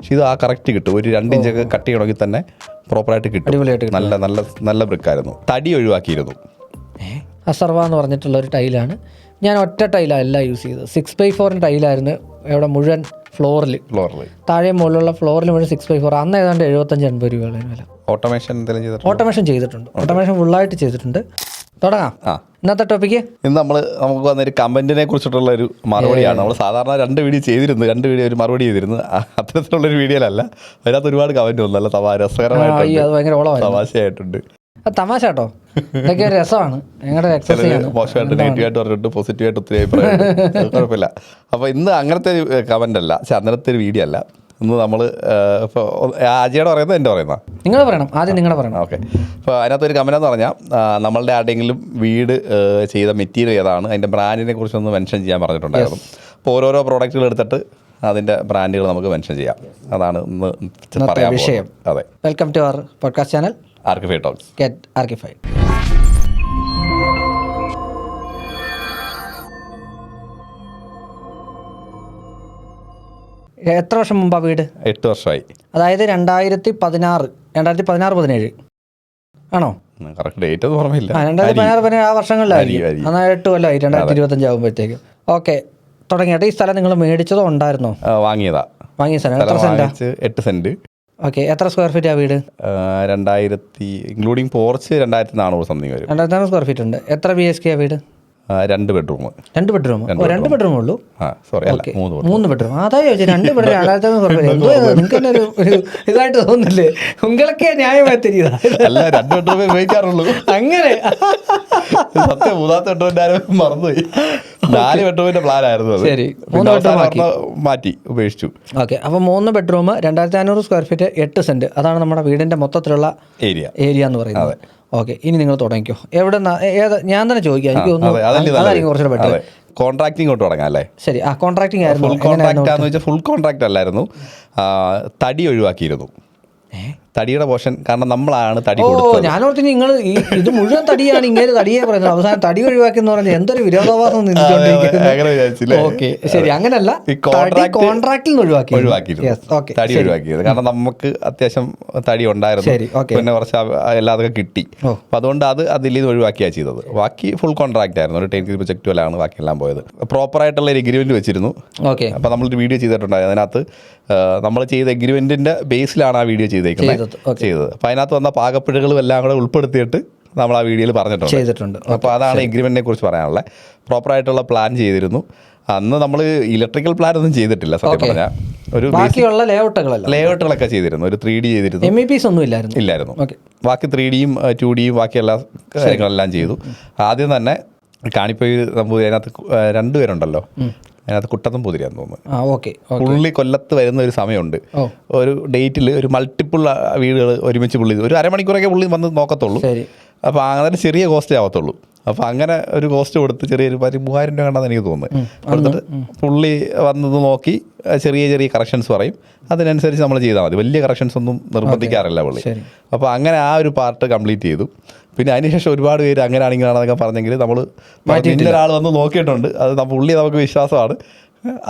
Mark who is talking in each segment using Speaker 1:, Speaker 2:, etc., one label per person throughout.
Speaker 1: പക്ഷെ ഇത് ആ കറക്റ്റ് കിട്ടും. ഒരു 2 ഇഞ്ചൊക്കെ കട്ട് ചെയ്യണമെങ്കിൽ തന്നെ പ്രോപ്പറായിട്ട് കിട്ടും. നല്ല നല്ല നല്ല ബ്രിക്കായിരുന്നു. തടി ഒഴിവാക്കിയിരുന്നു.
Speaker 2: അസർവ എന്ന് പറഞ്ഞിട്ടുള്ള ഒരു ടൈലാണ്. ഞാൻ ഒറ്റ ടൈലാണ് എല്ലാം യൂസ് ചെയ്തത്. 6x4 ടൈലായിരുന്നു ഇവിടെ മുഴുവൻ ഫ്ലോറിൽ. താഴെ മുകളിലുള്ള ഫ്ലോറിൽ മുഴുവൻ 6x4. അന്ന് ഏതാണ്ട് 75-80 രൂപയാണ് വില. ഓട്ടോമേഷൻ ചെയ്തിട്ടുണ്ട്. ഓട്ടോമേഷൻ ഫുള്ളായിട്ട് ചെയ്തിട്ടുണ്ട്. തുടങ്ങാം ഇന്നത്തെ ടോപ്പിക്ക്.
Speaker 1: ഇന്ന് നമുക്ക് വന്നൊരു കമന്റിനെ കുറിച്ചിട്ടുള്ള ഒരു മറുപടിയാണ്. നമ്മൾ സാധാരണ 2 വീഡിയോ ചെയ്തിരുന്നു, 2 വീഡിയോ ഒരു മറുപടി ചെയ്തിരുന്നു. അത്തരത്തിലുള്ളൊരു വീഡിയോയിലല്ല. അതിനകത്ത് ഒരുപാട് കമന്റ് വന്നു. നല്ല രസകരമായിട്ട് തമാശയായിട്ടുണ്ട്.
Speaker 2: തമാശ കേട്ടോ, ഇതൊക്കെ രസമാണ്.
Speaker 1: മോശമായിട്ട് നെഗറ്റീവായിട്ട് പറഞ്ഞിട്ട് പോസിറ്റീവായിട്ട് ഒത്തിരി അഭിപ്രായം കുഴപ്പമില്ല. അപ്പോൾ ഇന്ന് അങ്ങനത്തെ ഒരു കമന്റ് അല്ല, പക്ഷെ അന്നത്തെ ഒരു വീഡിയോ അല്ല. ഇന്ന് നമ്മൾ ഇപ്പോൾ അജയുടെ പറയുന്നത് എൻ്റെ പറയുന്ന
Speaker 2: നിങ്ങൾ പറയണം, ആദ്യം നിങ്ങളുടെ പറയണം.
Speaker 1: ഓക്കെ. അപ്പോൾ അതിനകത്തൊരു കമന്റ് എന്ന് പറഞ്ഞാൽ നമ്മളുടെ ആരുടെയെങ്കിലും വീട് ചെയ്ത മെറ്റീരിയൽ ഏതാണ്, അതിൻ്റെ ബ്രാൻഡിനെ കുറിച്ചൊന്ന് മെൻഷൻ ചെയ്യാൻ പറഞ്ഞിട്ടുണ്ടായിരുന്നു. അപ്പോൾ ഓരോരോ പ്രോഡക്റ്റുകൾ എടുത്തിട്ട് അതിൻ്റെ ബ്രാൻഡുകൾ നമുക്ക് മെൻഷൻ ചെയ്യാം. അതാണ് ഇന്ന് പറയാൻ വിഷയം. അതെ,
Speaker 2: welcome to our podcast channel
Speaker 1: Archified Talks.
Speaker 2: Get Archified. എത്ര വർഷം മുമ്പാ വീട്?
Speaker 1: 8 വർഷമായി.
Speaker 2: അതായത് 2016-17 ആണോ?
Speaker 1: കറക്റ്റ് ഡേറ്റ് ഒന്നും ഓർമ്മയില്ല.
Speaker 2: 2016 ആ വർഷങ്ങളിലായിരിക്കും. എന്നാൽ 8 കൊല്ലമായി, 2025 ആകുമ്പോഴത്തേക്കും. ഓക്കെ, തുടങ്ങിയിട്ട്. ഈ സ്ഥലം നിങ്ങൾ മേടിച്ചതോ ഉണ്ടായിരുന്നോ? വാങ്ങിയ സ്ഥലം. എത്ര സെന്റാ? 8
Speaker 1: സെന്റ്.
Speaker 2: ഓക്കെ, എത്ര സ്ക്വയർ ഫീറ്റ് ആ വീട്?
Speaker 1: 2000 ഇൻക്ലൂഡിങ് പോർച്ച് 2400 സംതിങ് വരും.
Speaker 2: 2400 സ്ക്വയർ ഫീറ്റ് ഉണ്ട്. എത്ര BHK ആ വീട്?
Speaker 1: 2 ബെഡ്റൂം.
Speaker 2: 2 ബെഡ്റൂം? 2 ബെഡ്റൂം ഉള്ളൂ? 3 ബെഡ്റൂം. അതാ ചോദിച്ചത്. 2 ബെഡ്റൂം 2400 സ്ക്വയർ ഫീറ്റ്. നിങ്ങൾക്ക് തന്നെ ഒരു ഇതായിട്ട് തോന്നുന്നില്ലേ? ഉങ്ങളൊക്കെ ന്യായമായി തരിക.
Speaker 1: അല്ല, 2 ബെഡ്റൂമേ ഉപയോഗിക്കാറുള്ളൂ.
Speaker 2: അങ്ങനെ
Speaker 1: സത്യം. 3ാമത്തെ ബെഡ്റൂമിന്റെ മറന്നുപോയി. 4 ബെഡ്റൂമിന്റെ പ്ലാൻ ആയിരുന്നു.
Speaker 2: ശരി, 3 ബെഡ്റൂം
Speaker 1: മാറ്റി ഉപേക്ഷിച്ചു.
Speaker 2: ഓക്കെ, അപ്പോൾ 3 ബെഡ്റൂം 2500 സ്ക്വയർ ഫീറ്റ് 8 സെന്റ്. അതാണ് നമ്മുടെ വീടിന്റെ മൊത്തത്തിലുള്ള ഏരിയ എന്ന് പറയുന്നത്. ഓക്കെ, ഇനി നിങ്ങൾ തുടങ്ങിക്കോ. എവിടെ ഞാൻ തന്നെ ചോദിക്കാം, എനിക്ക് അതായിരിക്കും കുറച്ചുകൂടെ ബെറ്റർ.
Speaker 1: കോൺട്രാക്ടിങ് കൊണ്ട് തുടങ്ങാം അല്ലേ?
Speaker 2: ശരി, ആ കോൺട്രാക്ടിങ് ആയിരുന്നു.
Speaker 1: ഫുൾ കോൺട്രാക്ട് ആണെന്ന് വെച്ചാൽ ഫുൾ കോൺട്രാക്ട് അല്ലായിരുന്നു. തടി ഒഴിവാക്കിയിരുന്നു. തടിയുടെ പോർഷൻ, കാരണം നമ്മളാണ് തടി കൊടുത്തത്.
Speaker 2: ഞാനോർത്തി നിങ്ങൾ ഇത് മുഴുവൻ തടിയാണ്, ഇങ്ങനെ തടിയെ പറയുന്നത്. അവസാനം തടി ഒഴിവാക്കി എന്ന് പറഞ്ഞാൽ എന്തൊരു വിരോധാഭാസം നിന്നിട്ടുണ്ടെങ്കിൽ. ഓക്കെ, ശരി, അങ്ങനല്ല, കോൺട്രാക്റ്റിൽ
Speaker 1: തടി ഒഴിവാക്കിയത്. കാരണം നമുക്ക് അത്യാവശ്യം തടി ഉണ്ടായിരുന്നു, പിന്നെ കുറച്ച് എല്ലാതൊക്കെ കിട്ടി. അപ്പം അതുകൊണ്ട് അതിൽ നിന്ന് ഒഴിവാക്കിയാണ് ചെയ്തത്. ബാക്കി ഫുൾ കോൺട്രാക്ട് ആയിരുന്നു. ഒരു 10 പ്രൊജക്ട് പോലെയാണ് ബാക്കിയെല്ലാം പോയത്. പ്രോപ്പറായിട്ടുള്ള ഒരു എഗ്രിമെന്റ് വെച്ചിരുന്നു.
Speaker 2: ഓക്കെ,
Speaker 1: അപ്പം നമ്മളൊരു വീഡിയോ ചെയ്തിട്ടുണ്ടായിരുന്നു. അതിനകത്ത് നമ്മൾ ചെയ്ത എഗ്രിമെന്റിന്റെ ബേസിലാണ് ആ വീഡിയോ ചെയ്തത്. അപ്പോൾ അതിനകത്ത് വന്ന പാകപ്പിഴകളും എല്ലാം കൂടെ ഉൾപ്പെടുത്തിയിട്ട് നമ്മൾ ആ വീഡിയോയിൽ പറഞ്ഞിട്ടുണ്ട്. അപ്പോൾ അതാണ് എഗ്രിമെന്റിനെ കുറിച്ച് പറയാനുള്ളത്. പ്രോപ്പറായിട്ടുള്ള പ്ലാൻ ചെയ്തിരുന്നു. അന്ന് നമ്മൾ ഇലക്ട്രിക്കൽ പ്ലാൻ ഒന്നും ചെയ്തിട്ടില്ല സത്യം പറഞ്ഞാൽ. ഒരു ലേഔട്ടുകളൊക്കെ ചെയ്തിരുന്നു. ഒരു 3D ചെയ്തിരുന്നു.
Speaker 2: MEPs ഒന്നും ഇല്ലായിരുന്നു.
Speaker 1: ബാക്കി 3Dയും 2Dയും ബാക്കി എല്ലാ കാര്യങ്ങളെല്ലാം ചെയ്തു. ആദ്യം തന്നെ കാണിപ്പോയി അതിനകത്ത് 2 പേരുണ്ടല്ലോ, അതിനകത്ത് കുട്ടത്തും പുതിരിയാന്ന് തോന്നുന്നു. പുള്ളി കൊല്ലത്ത് വരുന്ന ഒരു സമയമുണ്ട്. ഒരു ഡേറ്റിൽ ഒരു മൾട്ടിപ്പിൾ വീടുകൾ ഒരുമിച്ച് പുള്ളി ഒരു അരമണിക്കൂറൊക്കെ പുള്ളി വന്ന് നോക്കത്തുള്ളൂ. അപ്പോൾ അങ്ങനെ ചെറിയ കോസ്റ്റേ ആവത്തുള്ളൂ. അപ്പോൾ അങ്ങനെ ഒരു കോസ്റ്റ് കൊടുത്ത് ചെറിയൊരു 3000 രൂപ കണ്ടെന്ന് എനിക്ക് തോന്നുന്നു. കൊടുത്തിട്ട് പുള്ളി വന്നത് നോക്കി ചെറിയ ചെറിയ കറക്ഷൻസ് പറയും. അതിനനുസരിച്ച് നമ്മൾ ചെയ്താൽ മതി. വലിയ കറക്ഷൻസ് ഒന്നും നിർബന്ധിക്കാറില്ല പുള്ളി. അപ്പോൾ അങ്ങനെ ആ ഒരു പാർട്ട് കംപ്ലീറ്റ് ചെയ്തു. പിന്നെ അതിനുശേഷം ഒരുപാട് പേര് അങ്ങനെയാണെങ്കിലാണെന്നൊക്കെ പറഞ്ഞെങ്കിൽ നമ്മൾ ഒരാൾ വന്ന് നോക്കിയിട്ടുണ്ട്. അത് പുള്ളി നമുക്ക് വിശ്വാസമാണ്.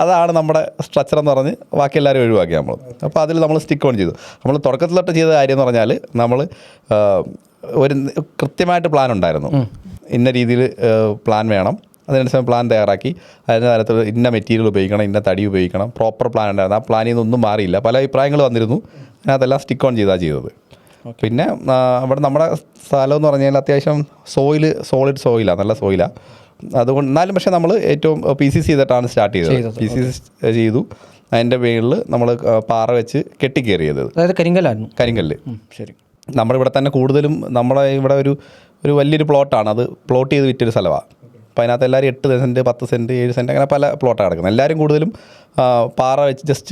Speaker 1: അതാണ് നമ്മുടെ സ്ട്രക്ചർ എന്ന് പറഞ്ഞ് ബാക്കി എല്ലാവരും ഒഴിവാക്കി നമ്മൾ. അപ്പോൾ അതിൽ നമ്മൾ സ്റ്റിക്ക് ഓൺ ചെയ്തു. നമ്മൾ തുടക്കത്തിലോട്ട് ചെയ്ത കാര്യം എന്ന് പറഞ്ഞാൽ നമ്മൾ ഒരു കൃത്യമായിട്ട് പ്ലാൻ ഉണ്ടായിരുന്നു. ഇന്ന രീതിയിൽ പ്ലാൻ വേണം, അതിനനുസരിച്ച് പ്ലാൻ തയ്യാറാക്കി അതിൻ്റെ തരത്തിൽ ഇന്ന മെറ്റീരിയൽ ഉപയോഗിക്കണം, ഇന്ന തടി ഉപയോഗിക്കണം, പ്രോപ്പർ പ്ലാൻ ഉണ്ടായിരുന്നു. ആ പ്ലാനിൽ നിന്നൊന്നും മാറിയില്ല. പല അഭിപ്രായങ്ങൾ വന്നിരുന്നു. അതിനകത്തെല്ലാം സ്റ്റിക്ക് ഓൺ ചെയ്തത്. പിന്നെ അവിടെ നമ്മുടെ സ്ഥലം എന്ന് പറഞ്ഞാൽ അത്യാവശ്യം സോളിഡ് സോയിലാണ്, നല്ല സോയിലാണ്. അതുകൊണ്ട് എന്നാലും പക്ഷേ നമ്മൾ ഏറ്റവും PCC ചെയ്തിട്ടാണ് സ്റ്റാർട്ട് ചെയ്തത്. PCC ചെയ്തു. അതിൻ്റെ മേളിൽ നമ്മൾ പാറ വെച്ച് കെട്ടിക്കേറിയത്. കരിങ്കല്ല്.
Speaker 2: ശരി.
Speaker 1: നമ്മുടെ ഇവിടെ തന്നെ കൂടുതലും നമ്മുടെ ഇവിടെ ഒരു വലിയൊരു പ്ലോട്ടാണ്. അത് പ്ലോട്ട് ചെയ്ത് വിറ്റൊരു സ്ഥലമാണ്. അപ്പോൾ അതിനകത്ത് എല്ലാവരും 8 സെൻറ്റ് 10 സെൻറ്റ് 7 സെൻറ്റ് അങ്ങനെ പല പ്ലോട്ടാണ് കിടക്കുന്നത്. എല്ലാവരും കൂടുതലും പാറ വെച്ച് ജസ്റ്റ്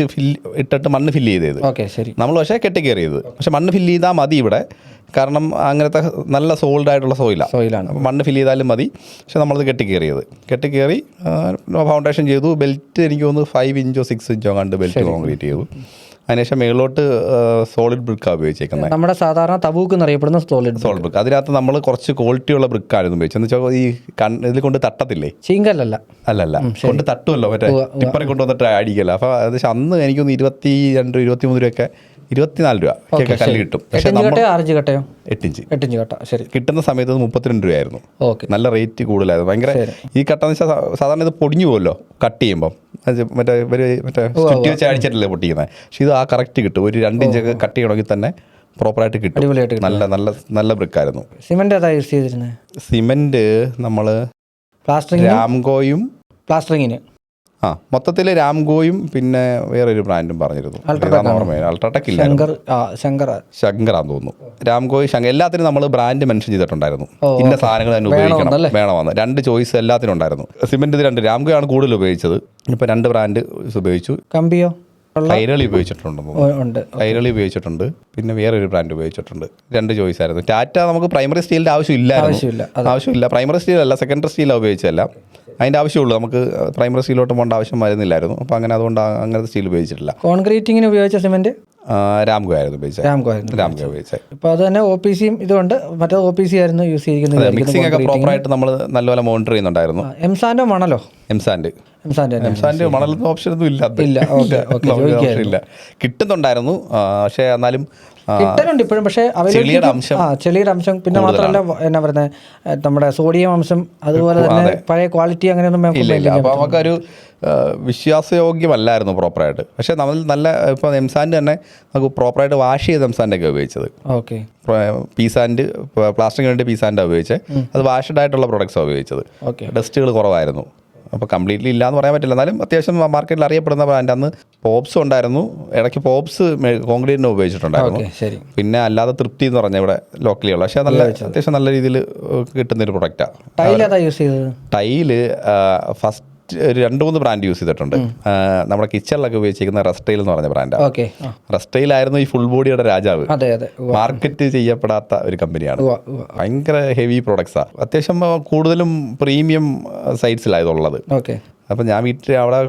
Speaker 1: ഇട്ടിട്ട് മണ്ണ് ഫില്ല് ചെയ്തത്. നമ്മൾ പക്ഷേ കെട്ടിക്കേറിയത്. പക്ഷെ മണ്ണ് ഫില്ല് ചെയ്താൽ മതി ഇവിടെ, കാരണം അങ്ങനത്തെ നല്ല സോൾഡ് ആയിട്ടുള്ള സോയിലാണ്. മണ്ണ് ഫില്ല് ചെയ്താലും മതി. പക്ഷെ നമ്മളത് കെട്ടിക്കേറി ഫൗണ്ടേഷൻ ചെയ്തു. ബെൽറ്റ് എനിക്ക് തോന്നുന്നു 5 ഇഞ്ചോ 6 ഇഞ്ചോ കണ്ട് ബെൽറ്റ് കോൺക്രീറ്റ് ചെയ്തു. അതിനുശേഷം മേളിലോട്ട് സോളിഡ് ബ്രിക്കാണ് ഉപയോഗിച്ചേക്കുന്നത്.
Speaker 2: നമ്മുടെ സാധാരണ തബൂക്ക് എന്നറിയപ്പെടുന്ന സോളിഡ്
Speaker 1: ബ്രിക്ക്. അതിനകത്ത് നമ്മൾ കുറച്ച് ക്വാളിറ്റിയുള്ള ബ്രിക്കായിരുന്നു ഉപയോഗിച്ചത്. എന്ന് വെച്ചാൽ ഈ ഇതിൽ കൊണ്ട് തട്ടത്തില്ലേ,
Speaker 2: ചീങ്കല്ലല്ല
Speaker 1: അല്ലല്ല കൊണ്ട് തട്ടുമല്ലോ, മറ്റേ ടിപ്പറെ കൊണ്ടുവന്നിട്ട് അടിക്കല്ലോ. അപ്പോൾ ഏകദേശം അന്ന് എനിക്കൊന്ന് 22-23 രൂപയൊക്കെ 24 രൂപ കല്ല് കിട്ടും. പക്ഷേ 8 ഇഞ്ച്
Speaker 2: കട്ട ശരി
Speaker 1: കിട്ടുന്ന സമയത്ത് 32 രൂപയായിരുന്നു.
Speaker 2: ഓക്കെ,
Speaker 1: നല്ല റേറ്റ് കൂടുതലായിരുന്നു. ഭയങ്കര ഈ കട്ടെന്ന് വെച്ചാൽ സാധാരണ ഇത് പൊടിഞ്ഞു പോകല്ലോ കട്ട് ചെയ്യുമ്പം, മറ്റേ ചുറ്റി വെച്ച് അടിച്ചിട്ടല്ലേ പൊട്ടിക്കുന്നത്. പക്ഷേ ഇത് ആ കറക്റ്റ് കിട്ടും. ഒരു 2 ഇഞ്ചൊക്കെ കട്ട് ചെയ്യണമെങ്കിൽ തന്നെ പ്രോപ്പറായിട്ട് കിട്ടും. നല്ല ബ്രിക്കായിരുന്നു.
Speaker 2: സിമെന്റ് ഏതാ യൂസ് ചെയ്തിരുന്നത്?
Speaker 1: സിമെന്റ് നമ്മൾ രാംകോയും
Speaker 2: പ്ലാസ്റ്ററിങ്ങിന്
Speaker 1: മൊത്തത്തിൽ രാംകോയും പിന്നെ വേറൊരു ബ്രാൻഡും പറഞ്ഞിരുന്നു, അൾട്രാടെക് ഇല്ല, ശങ്കറാന്ന് തോന്നുന്നു. രാംകോയും എല്ലാത്തിനും നമ്മൾ ബ്രാൻഡ് മെൻഷൻ ചെയ്തിട്ടുണ്ടായിരുന്നു. ഇന്ന സാധനങ്ങൾ തന്നെ വേണമെന്ന് 2 ചോയ്സ് എല്ലാത്തിനും ഉണ്ടായിരുന്നു. സിമെന്റ് 2 രാംകോയാണ് കൂടുതൽ ഉപയോഗിച്ചത്. ഇപ്പൊ 2 ബ്രാൻഡ് ഉപയോഗിച്ചു.
Speaker 2: കമ്പിയോ
Speaker 1: കൈരളി ഉപയോഗിച്ചിട്ടുണ്ട്, പിന്നെ വേറൊരു ബ്രാൻഡ് ഉപയോഗിച്ചിട്ടുണ്ട്. 2 ചോയ്സ് ആയിരുന്നു. ടാറ്റ നമുക്ക് പ്രൈമറി സ്റ്റീലിന്റെ ആവശ്യമില്ല. പ്രൈമറി സ്റ്റീൽ അല്ല, സെക്കൻഡറി സ്റ്റീലാണ് ഉപയോഗിച്ചതല്ല. അതിൻ്റെ ആവശ്യമുള്ളൂ. നമുക്ക് പ്രൈമറി സ്റ്റീലോട്ട് പോകേണ്ട ആവശ്യം വരുന്നില്ലായിരുന്നു. അപ്പോൾ അതുകൊണ്ട് അങ്ങനത്തെ സ്റ്റീൽ ഉപയോഗിച്ചിട്ടില്ല.
Speaker 2: കോൺക്രീറ്റിങ്ങിന് ഉപയോഗിച്ച സിമെന്റ്
Speaker 1: രാംകോ ആയിരുന്നു ഉപയോഗിച്ചത്.
Speaker 2: ഇപ്പോൾ അത് തന്നെ OPC ഇതുകൊണ്ട് മറ്റേ OPC ആയിരുന്നു യൂസ് ചെയ്തിരിക്കുന്നത്.
Speaker 1: മിക്സിംഗ് ഒക്കെ പ്രോപ്പറായിട്ട് നമ്മൾ നല്ലപോലെ മോണിറ്റർ ചെയ്യുന്നുണ്ടായിരുന്നു.
Speaker 2: എംസാൻഡോ മണലോ?
Speaker 1: എംസാൻഡ് മണലൊന്നും ഓപ്ഷനൊന്നും ഇല്ല. കിട്ടുന്നുണ്ടായിരുന്നു, പക്ഷേ എന്നാലും
Speaker 2: കിട്ടലുണ്ട് ഇപ്പോഴും. പക്ഷേ ചെളിയുടെ അംശം, പിന്നെ മാത്രമല്ല എന്നാ പറയുന്നത്, നമ്മുടെ സോഡിയം അംശം, അതുപോലെ തന്നെ പഴയ ക്വാളിറ്റി അങ്ങനെയൊന്നും
Speaker 1: ഇല്ല. അപ്പോൾ നമുക്കൊരു വിശ്വാസയോഗ്യമല്ലായിരുന്നു പ്രോപ്പറായിട്ട്. പക്ഷേ നമ്മൾ നല്ല ഇപ്പോൾ എംസാൻഡ് തന്നെ നമുക്ക് പ്രോപ്പറായിട്ട് വാഷ് ചെയ്ത എംസാൻഡൊക്കെ ഉപയോഗിച്ചത്.
Speaker 2: ഓക്കെ,
Speaker 1: പീസാൻഡ് പ്ലാസ്റ്റിക് വേണ്ടി പീസാൻഡാണ് ഉപയോഗിച്ചത്. അത് വാഷ്ഡ് ആയിട്ടുള്ള പ്രൊഡക്ട്സാണ് ഉപയോഗിച്ചത്. ഡസ്റ്റുകൾ കുറവായിരുന്നു. അപ്പോൾ കംപ്ലീറ്റ്ലി ഇല്ലയെന്ന് പറയാൻ പറ്റില്ല. എന്നാലും അത്യാവശ്യം മാർക്കറ്റിൽ അറിയപ്പെടുന്ന ബ്രാൻഡ്. അന്ന് പോപ്സ് ഉണ്ടായിരുന്നു, ഇടയ്ക്ക് പോപ്സ് കോൺക്രീറ്റിന് ഉപയോഗിച്ചിട്ടുണ്ടായിരുന്നു. പിന്നെ അല്ലാതെ തൃപ്തി എന്ന് പറഞ്ഞാൽ ഇവിടെ ലോക്കലിയുള്ള, പക്ഷേ അത്യാവശ്യം നല്ല രീതിയിൽ കിട്ടുന്നൊരു പ്രൊഡക്റ്റാണ്. ടൈല് ഫസ്റ്റ് ഒരു 2-3 ബ്രാൻഡ് യൂസ് ചെയ്തിട്ടുണ്ട്. നമ്മുടെ കിച്ചണിലൊക്കെ ഉപയോഗിച്ചിരിക്കുന്ന റെസ്റ്റൈൽ എന്ന് പറഞ്ഞ ബ്രാൻഡാണ്. റെസ്റ്റൈലായിരുന്നു ഈ ഫുൾ ബോഡിയുടെ രാജാവ്. മാർക്കറ്റ് ചെയ്യപ്പെടാത്ത ഒരു കമ്പനിയാണ്. ഭയങ്കര ഹെവി പ്രോഡക്ട്സാണ്. അത്യാവശ്യം കൂടുതലും പ്രീമിയം സൈറ്റ്സിലായതുള്ളത്. അപ്പം ഞാൻ വീട്ടിൽ അവിടെ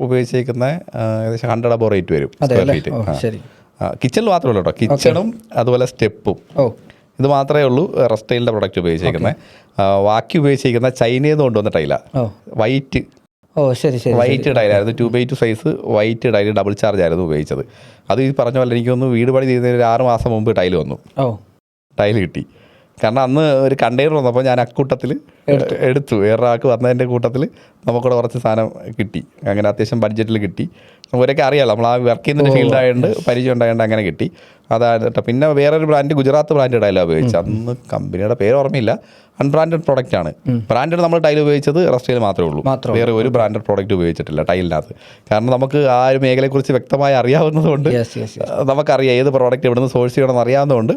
Speaker 1: ഉപയോഗിച്ചേക്കുന്ന ഏകദേശം 100 above റേറ്റ് വരും സ്ക്വയർ ഫീറ്റ്. കിച്ചണിൽ മാത്രമല്ല കേട്ടോ, കിച്ചണും അതുപോലെ സ്റ്റെപ്പും ഇത് മാത്രമേ ഉള്ളൂ റെസ്റ്റൈലിൻ്റെ പ്രൊഡക്റ്റ് ഉപയോഗിച്ചേക്കുന്നത്. ബാക്കി ഉപയോഗിച്ചിരിക്കുന്ന ചൈനയിൽ നിന്ന് കൊണ്ടുവന്ന ടൈലാണ്. വൈറ്റ് ടൈലായിരുന്നു, 2x2 size white tile, double charge ആയിരുന്നു ഉപയോഗിച്ചത്. അത് ഈ പറഞ്ഞ പോലെ എനിക്കൊന്ന് വീട് പണി ചെയ്യുന്നതിന് 6 മാസം മുമ്പ് ടൈല് വന്നു. ടൈല് കിട്ടി. കാരണം അന്ന് ഒരു കണ്ടെയ്നർ വന്നപ്പോൾ ഞാൻ അക്കൂട്ടത്തിൽ എടുത്തു. വേറൊരാൾക്ക് വന്നതിൻ്റെ കൂട്ടത്തിൽ നമുക്കിവിടെ കുറച്ച് സാധനം കിട്ടി. അങ്ങനെ അത്യാവശ്യം ബഡ്ജറ്റിൽ കിട്ടി. നമുക്കൊക്കെ അറിയാമല്ലോ, നമ്മൾ ആ വർക്ക് ചെയ്യുന്നൊരു ഫീൽഡായതുകൊണ്ട് പരിചയം ഉണ്ടായതുകൊണ്ട് അങ്ങനെ കിട്ടി. അതാണ് കേട്ടോ. പിന്നെ വേറൊരു ബ്രാൻഡ് ഗുജറാത്ത് ബ്രാൻഡ് ടൈലാണ് ഉപയോഗിച്ചത്. അന്ന് കമ്പനിയുടെ പേര് ഓർമ്മയില്ല. അൺബ്രാൻഡഡ് പ്രോഡക്റ്റ് ആണ്. ബ്രാൻഡഡ് നമ്മൾ ടൈൽ ഉപയോഗിച്ചത് റെസ്റ്റൈൽ മാത്രമേ ഉള്ളൂ. വേറെ ഒരു ബ്രാൻഡഡ് പ്രോഡക്റ്റ് ഉപയോഗിച്ചിട്ടില്ല ടൈലിനകത്ത്. കാരണം നമുക്ക് ആ ഒരു മേഖലയെക്കുറിച്ച് വ്യക്തമായി അറിയാവുന്നതുകൊണ്ട്, നമുക്കറിയാം ഏത് പ്രോഡക്റ്റ് എവിടെ നിന്ന് സോഴ്സ് ചെയ്യണമെന്ന് അറിയാവുന്നതുകൊണ്ട്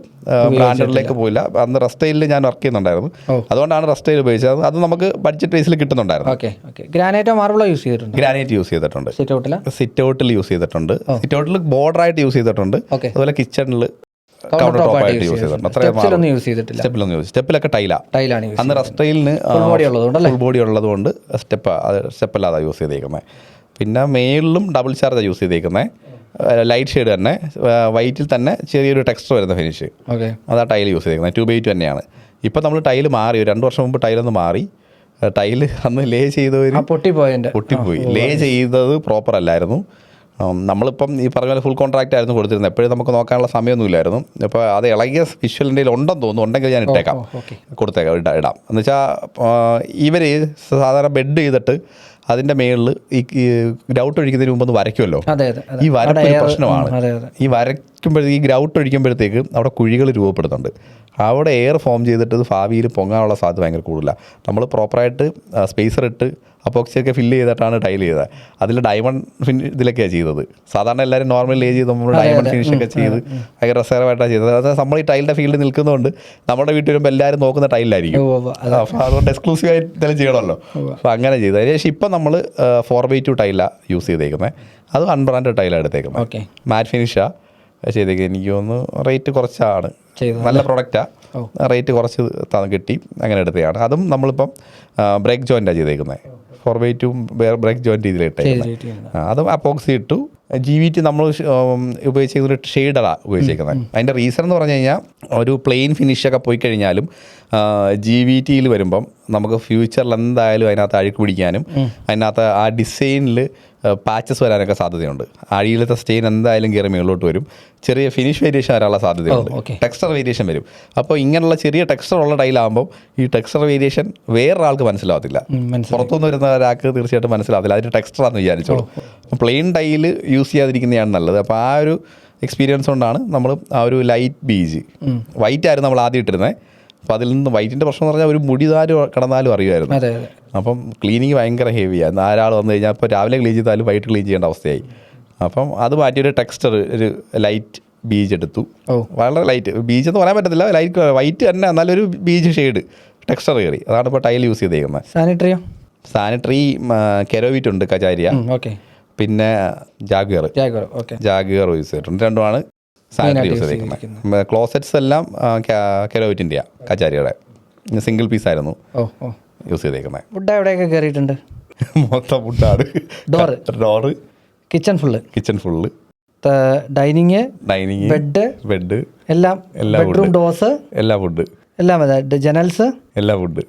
Speaker 1: ബ്രാൻഡഡിലേക്ക് പോയില്ല. അന്ന് റെസ്റ്റൈലിൽ ഞാൻ വർക്ക് ചെയ്യുന്നുണ്ടായിരുന്നു, അതുകൊണ്ടാണ് റെസ്റ്റൈൽ ഉപയോഗിച്ചത്. അത് നമുക്ക് ബഡ്ജറ്റ് ബേസിൽ കിട്ടുന്നുണ്ടായിരുന്നു.
Speaker 2: ഗ്രാനൈറ്റോ മാർബിളോ യൂസ് ചെയ്തിട്ടുണ്ട്?
Speaker 1: ഗ്രാനൈറ്റ് യൂസ് ചെയ്തിട്ടുണ്ട്. സിറ്റ് ഔട്ടിൽ യൂസ് ചെയ്തിട്ടുണ്ട്. സിറ്റ് ഔട്ടിൽ ബോർഡറായിട്ട് യൂസ് ചെയ്തിട്ടുണ്ട്. അതുപോലെ കിച്ചണിൽ കൗണ്ടർ ടോപ്പ് ആയിട്ട് യൂസ് ചെയ്തിട്ടുണ്ട്. സ്റ്റെപ്പിലൊക്കെ ടൈലാണ്. അന്ന് റെസ്റ്റൈലിന് ഫുൾ ബോഡി ഉള്ളതുകൊണ്ട് സ്റ്റെപ്പല്ലാതെ യൂസ് ചെയ്തേക്കുന്നത്. പിന്നെ മേളിലും ഡബിൾ ചാർജാണ് യൂസ് ചെയ്തേക്കുന്നത്. ലൈറ്റ് ഷെയ്ഡ് തന്നെ, വൈറ്റിൽ തന്നെ ചെറിയൊരു ടെക്സ്ചർ വരുന്ന ഫിനിഷ്, അതാ ടൈൽ യൂസ് ചെയ്തേക്കുന്നത്. 2x2 തന്നെയാണ്. ഇപ്പം നമ്മൾ ടൈല് മാറി, 2 വർഷം മുമ്പ് ടൈലൊന്ന് മാറി. ടൈല് അന്ന് ലേ ചെയ്തവർ പൊട്ടിപ്പോയി. ലേ ചെയ്തത് പ്രോപ്പർ അല്ലായിരുന്നു. നമ്മളിപ്പം ഈ പറഞ്ഞ പോലെ ഫുൾ കോൺട്രാക്റ്റ് ആയിരുന്നു കൊടുത്തിരുന്നത്. എപ്പോഴും നമുക്ക് നോക്കാനുള്ള സമയമൊന്നുമില്ലായിരുന്നു. അപ്പോൾ അത് ഇളകിയ വിഷ്വലിൻ്റെ ഉണ്ടെന്ന് തോന്നുന്നു. ഉണ്ടെങ്കിൽ ഞാൻ കൊടുത്തേക്കാം ഇടാം. എന്നുവെച്ചാൽ ഇവർ സാധാരണ ബെഡ് ചെയ്തിട്ട് അതിൻ്റെ മേളിൽ ഈ ഗ്രൗട്ട് ഒഴിക്കുന്നതിന് മുമ്പ് ഒന്ന് വരയ്ക്കുമല്ലോ. ഈ വരപ്പൊരു പ്രശ്നമാണ്. ഈ ഗ്രൗട്ട് ഒഴിക്കുമ്പോഴത്തേക്ക് അവിടെ കുഴികൾ രൂപപ്പെടുന്നുണ്ട്. അവിടെ എയർ ഫോം ചെയ്തിട്ട് ഭാവിയിൽ പൊങ്ങാനുള്ള സാധ്യത ഭയങ്കര കൂടുതലാണ്. നമ്മൾ പ്രോപ്പറായിട്ട് സ്പേസർ ഇട്ട് അപ്പോക്സിയൊക്കെ ഫില്ല് ചെയ്തിട്ടാണ് ടൈൽ ചെയ്തത്. അതിൽ ഡയമണ്ട് ഇതിലൊക്കെയാണ് ചെയ്തത്. സാധാരണ എല്ലാവരും നോർമൽ ലേ ചെയ്ത് നമ്മൾ ഡയമണ്ട് ഫിനിഷൊക്കെ ചെയ്ത് ഭയങ്കര രസകരമായിട്ടാണ് ചെയ്തത്. അത് നമ്മൾ ഈ ടൈലിൻ്റെ ഫീൽഡിൽ നിൽക്കുന്നതുകൊണ്ട് നമ്മുടെ വീട്ടിൽ വരുമ്പോൾ എല്ലാവരും നോക്കുന്ന ടൈലിലായിരിക്കും. അപ്പോൾ അതുകൊണ്ട് എക്സ്ക്ലൂസീവായിട്ട് ഇതെല്ലാം ചെയ്യണമല്ലോ. അപ്പോൾ അങ്ങനെ ചെയ്തത്. അതിനുശേഷം ഇപ്പം നമ്മൾ 4x2 ടൈലാണ് യൂസ് ചെയ്തേക്കുന്നത്. അത് അൺബ്രാൻഡ് ടൈലാണ് എടുത്തേക്കുന്നത്. മാറ്റ് ഫിനിഷാണ് ചെയ്തേക്കുന്നത്. എനിക്ക് തോന്നുന്നു റേറ്റ് കുറച്ചാണ്. നല്ല പ്രൊഡക്റ്റാണ്, റേറ്റ് കുറച്ച് കിട്ടി, അങ്ങനെ എടുത്തതാണ്. അതും നമ്മളിപ്പം ബ്രേക്ക് ജോയിൻ്റാണ് ചെയ്തേക്കുന്നത്. 4x2 break joint രീതിയിലിട്ടേക്കുന്നത്. അതും അപ്പോക്സി ഇട്ടു, GVT നമ്മൾ ഉപയോഗിച്ചിരിക്കുന്ന ഒരു ഷെയ്ഡറാണ് ഉപയോഗിച്ചിരിക്കുന്നത്. അതിൻ്റെ റീസൺ എന്ന് പറഞ്ഞു കഴിഞ്ഞാൽ ഒരു പ്ലെയിൻ ഫിനിഷൊക്കെ പോയി കഴിഞ്ഞാലും GVTയിൽ വരുമ്പം നമുക്ക് ഫ്യൂച്ചറിൽ എന്തായാലും അതിനകത്ത് അഴുക്ക് പിടിക്കാനും അതിനകത്ത് ആ ഡിസൈനിൽ പാച്ചസ് വരാനൊക്കെ സാധ്യതയുണ്ട്. അടിയിലത്തെ സ്റ്റെയിൻ എന്തായാലും കയറി മുകളിലോട്ട് വരും. ചെറിയ ഫിനിഷ് വേരിയേഷൻ വരാനുള്ള സാധ്യതയുണ്ട്. ടെക്സ്ചർ വേരിയേഷൻ വരും. അപ്പോൾ ഇങ്ങനെയുള്ള ചെറിയ ടെക്സ്ചർ ഉള്ള ടൈലാകുമ്പോൾ ഈ ടെക്സ്ചർ വേരിയേഷൻ വേറൊരാൾക്ക് മനസ്സിലാവത്തില്ല. പുറത്തുനിന്ന് വരുന്ന ഒരാൾക്ക് തീർച്ചയായിട്ടും മനസ്സിലാവത്തില്ല. അതിൻ്റെ ടെക്സ്ചറാന്ന് വിചാരിച്ചോളൂ. പ്ലെയിൻ ടൈല് യൂസ് ചെയ്യാതിരിക്കുന്നതാണ് നല്ലത്. അപ്പോൾ ആ ഒരു എക്സ്പീരിയൻസ് കൊണ്ടാണ് നമ്മൾ ആ ഒരു ലൈറ്റ് ബീജ് വൈറ്റ് ആയിരുന്നു നമ്മൾ ആദ്യം ഇട്ടിരുന്നത്. അപ്പോൾ അതിൽ നിന്ന് വൈറ്റിൻ്റെ പ്രശ്നം എന്ന് പറഞ്ഞാൽ ഒരു മുടിതാര് കിടന്നാലും അറിയുമായിരുന്നു. അപ്പം ക്ലീനിങ് ഭയങ്കര ഹെവിയാണ്. ആരാൾ വന്നു കഴിഞ്ഞാൽ ഇപ്പോൾ രാവിലെ ക്ലീൻ ചെയ്താലും വൈറ്റ് ക്ലീൻ ചെയ്യേണ്ട അവസ്ഥയായി. അപ്പം അത് മാറ്റിയൊരു ടെക്സ്ചർ ഒരു ലൈറ്റ് ബീജ് എടുത്തു. വളരെ ലൈറ്റ് ബീജ് എന്ന് പറയാൻ പറ്റത്തില്ല, ലൈറ്റ് വൈറ്റ് തന്നെ എന്നാലൊരു ബീജ് ഷെയ്ഡ് ടെക്സ്ചർ കയറി. അതാണ് ഇപ്പോൾ ടൈൽ യൂസ് ചെയ്തേക്കുന്നത്. സാനിറ്ററി കെരോവിറ്റ് ഉണ്ട്, കജാരിയ, പിന്നെ ജാഗ്വർ യൂസ് ചെയ്തിട്ടുണ്ട്. രണ്ടുമാണ് സാനിറ്ററി യൂസ് ചെയ്തേക്കുന്നത്. ക്ലോസറ്റ്സ് എല്ലാം കെരോവിറ്റിൻ്റെയാണ്, കജാരിയുടെ സിംഗിൾ പീസായിരുന്നു യൂസ് ചെയ്തേക്കുന്നത്.
Speaker 2: ഫുഡ് എവിടെയൊക്കെ കയറിയിട്ടുണ്ട്?
Speaker 1: മൊത്തം ഫുഡാണ്. Door, kitchen full,
Speaker 2: dining, bed എല്ലാം, ബെഡ്റൂം ഡോസ് എല്ലാം
Speaker 1: ഫുഡ്,
Speaker 2: എല്ലാം ജനൽസ് എല്ലാം
Speaker 1: ഫുഡ്,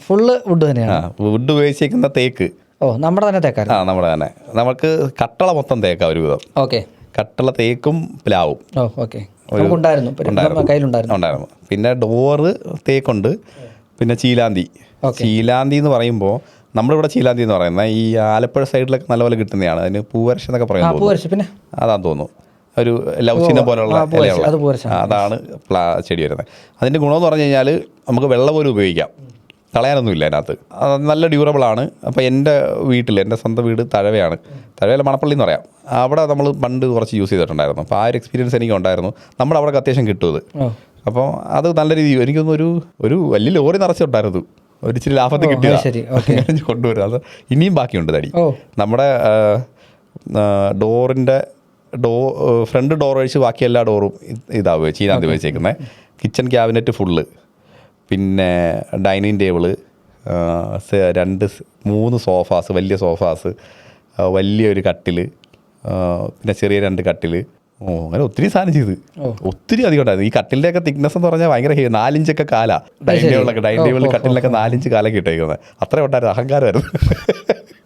Speaker 2: ഫുള്ള് വുഡ് തന്നെയാണ്.
Speaker 1: വുഡ് ഉപയോഗിച്ചേക്കുന്ന തേക്ക്
Speaker 2: നമ്മുടെ തന്നെ തേക്കാണ്.
Speaker 1: നമ്മുടെ തന്നെ. നമുക്ക് കട്ടള മൊത്തം തേക്കാം ഒരുവിധം. കട്ടള തേക്കും പ്ലാവും ഉണ്ടായിരുന്നു. പിന്നെ ഡോറ് തേക്കുണ്ട്. പിന്നെ ചീലാന്തി എന്ന് പറയുമ്പോൾ നമ്മളിവിടെ ചീലാന്തി എന്ന് പറയുന്നത് ഈ ആലപ്പുഴ സൈഡിലൊക്കെ നല്ലപോലെ കിട്ടുന്നതാണ്. അതിന് പൂവരശ എന്നൊക്കെ പറയുന്നത് അതാന്ന് തോന്നുന്നു. ഒരു ലവ് ചിഹ്നം പോലുള്ള അതാണ് ചെടി വരുന്നത്. അതിൻ്റെ ഗുണമെന്ന് പറഞ്ഞു കഴിഞ്ഞാൽ നമുക്ക് വെള്ളം പോലും ഉപയോഗിക്കാം, കളയാനൊന്നുമില്ല അതിനകത്ത്. നല്ല ഡ്യൂറബിളാണ്. അപ്പോൾ എൻ്റെ സ്വന്തം വീട് തഴവയാണ്. തഴവയിലെ മണപ്പള്ളി എന്ന് പറയാം. അവിടെ നമ്മൾ പണ്ട് കുറച്ച് യൂസ് ചെയ്തിട്ടുണ്ടായിരുന്നു. അപ്പോൾ ആ ഒരു എക്സ്പീരിയൻസ് എനിക്ക് ഉണ്ടായിരുന്നു. നമ്മുടെ അവിടെ അത്യാവശ്യം കിട്ടും. അപ്പോൾ അത് നല്ല രീതിയിൽ എനിക്കൊന്നും ഒരു വലിയ ലോറി നിറച്ചിട്ടുണ്ടായിരുന്നു. ഒരു ഇച്ചിരി ലാഭത്തിൽ കിട്ടിയതാണ് കൊണ്ടുവരും. അത് ഇനിയും ബാക്കിയുണ്ട് തടി. നമ്മുടെ ഡോറിൻ്റെ ഫ്രണ്ട് ഡോർ ഒഴിച്ച് ബാക്കി എല്ലാ ഡോറും ചീനാന്തി ഉപയോഗിച്ചേക്കുന്നത്. കിച്ചൺ ക്യാബിനറ്റ് ഫുള്ള്, പിന്നെ ഡൈനിങ് ടേബിള്, 3 സോഫാസ്, വലിയ സോഫാസ്, വലിയൊരു കട്ടിൽ, പിന്നെ ചെറിയ 2 കട്ടിൽ. അങ്ങനെ ഒത്തിരി സാധനം ചെയ്ത് ഒത്തിരി അധികം ഉണ്ടായിരുന്നു. ഈ കട്ടിലിൻ്റെ ഒക്കെ തിക്നെസ് എന്ന് പറഞ്ഞാൽ ഭയങ്കര 4 ഇഞ്ചൊക്കെ കാല. ഡൈനിങ് ടേബിളിൽ കട്ടിലൊക്കെ 4 ഇഞ്ച് കാലൊക്കെ ഇട്ടേക്കുന്നത്. അത്രയും ഉണ്ടായിരുന്നു. അഹങ്കാരമായിരുന്നു.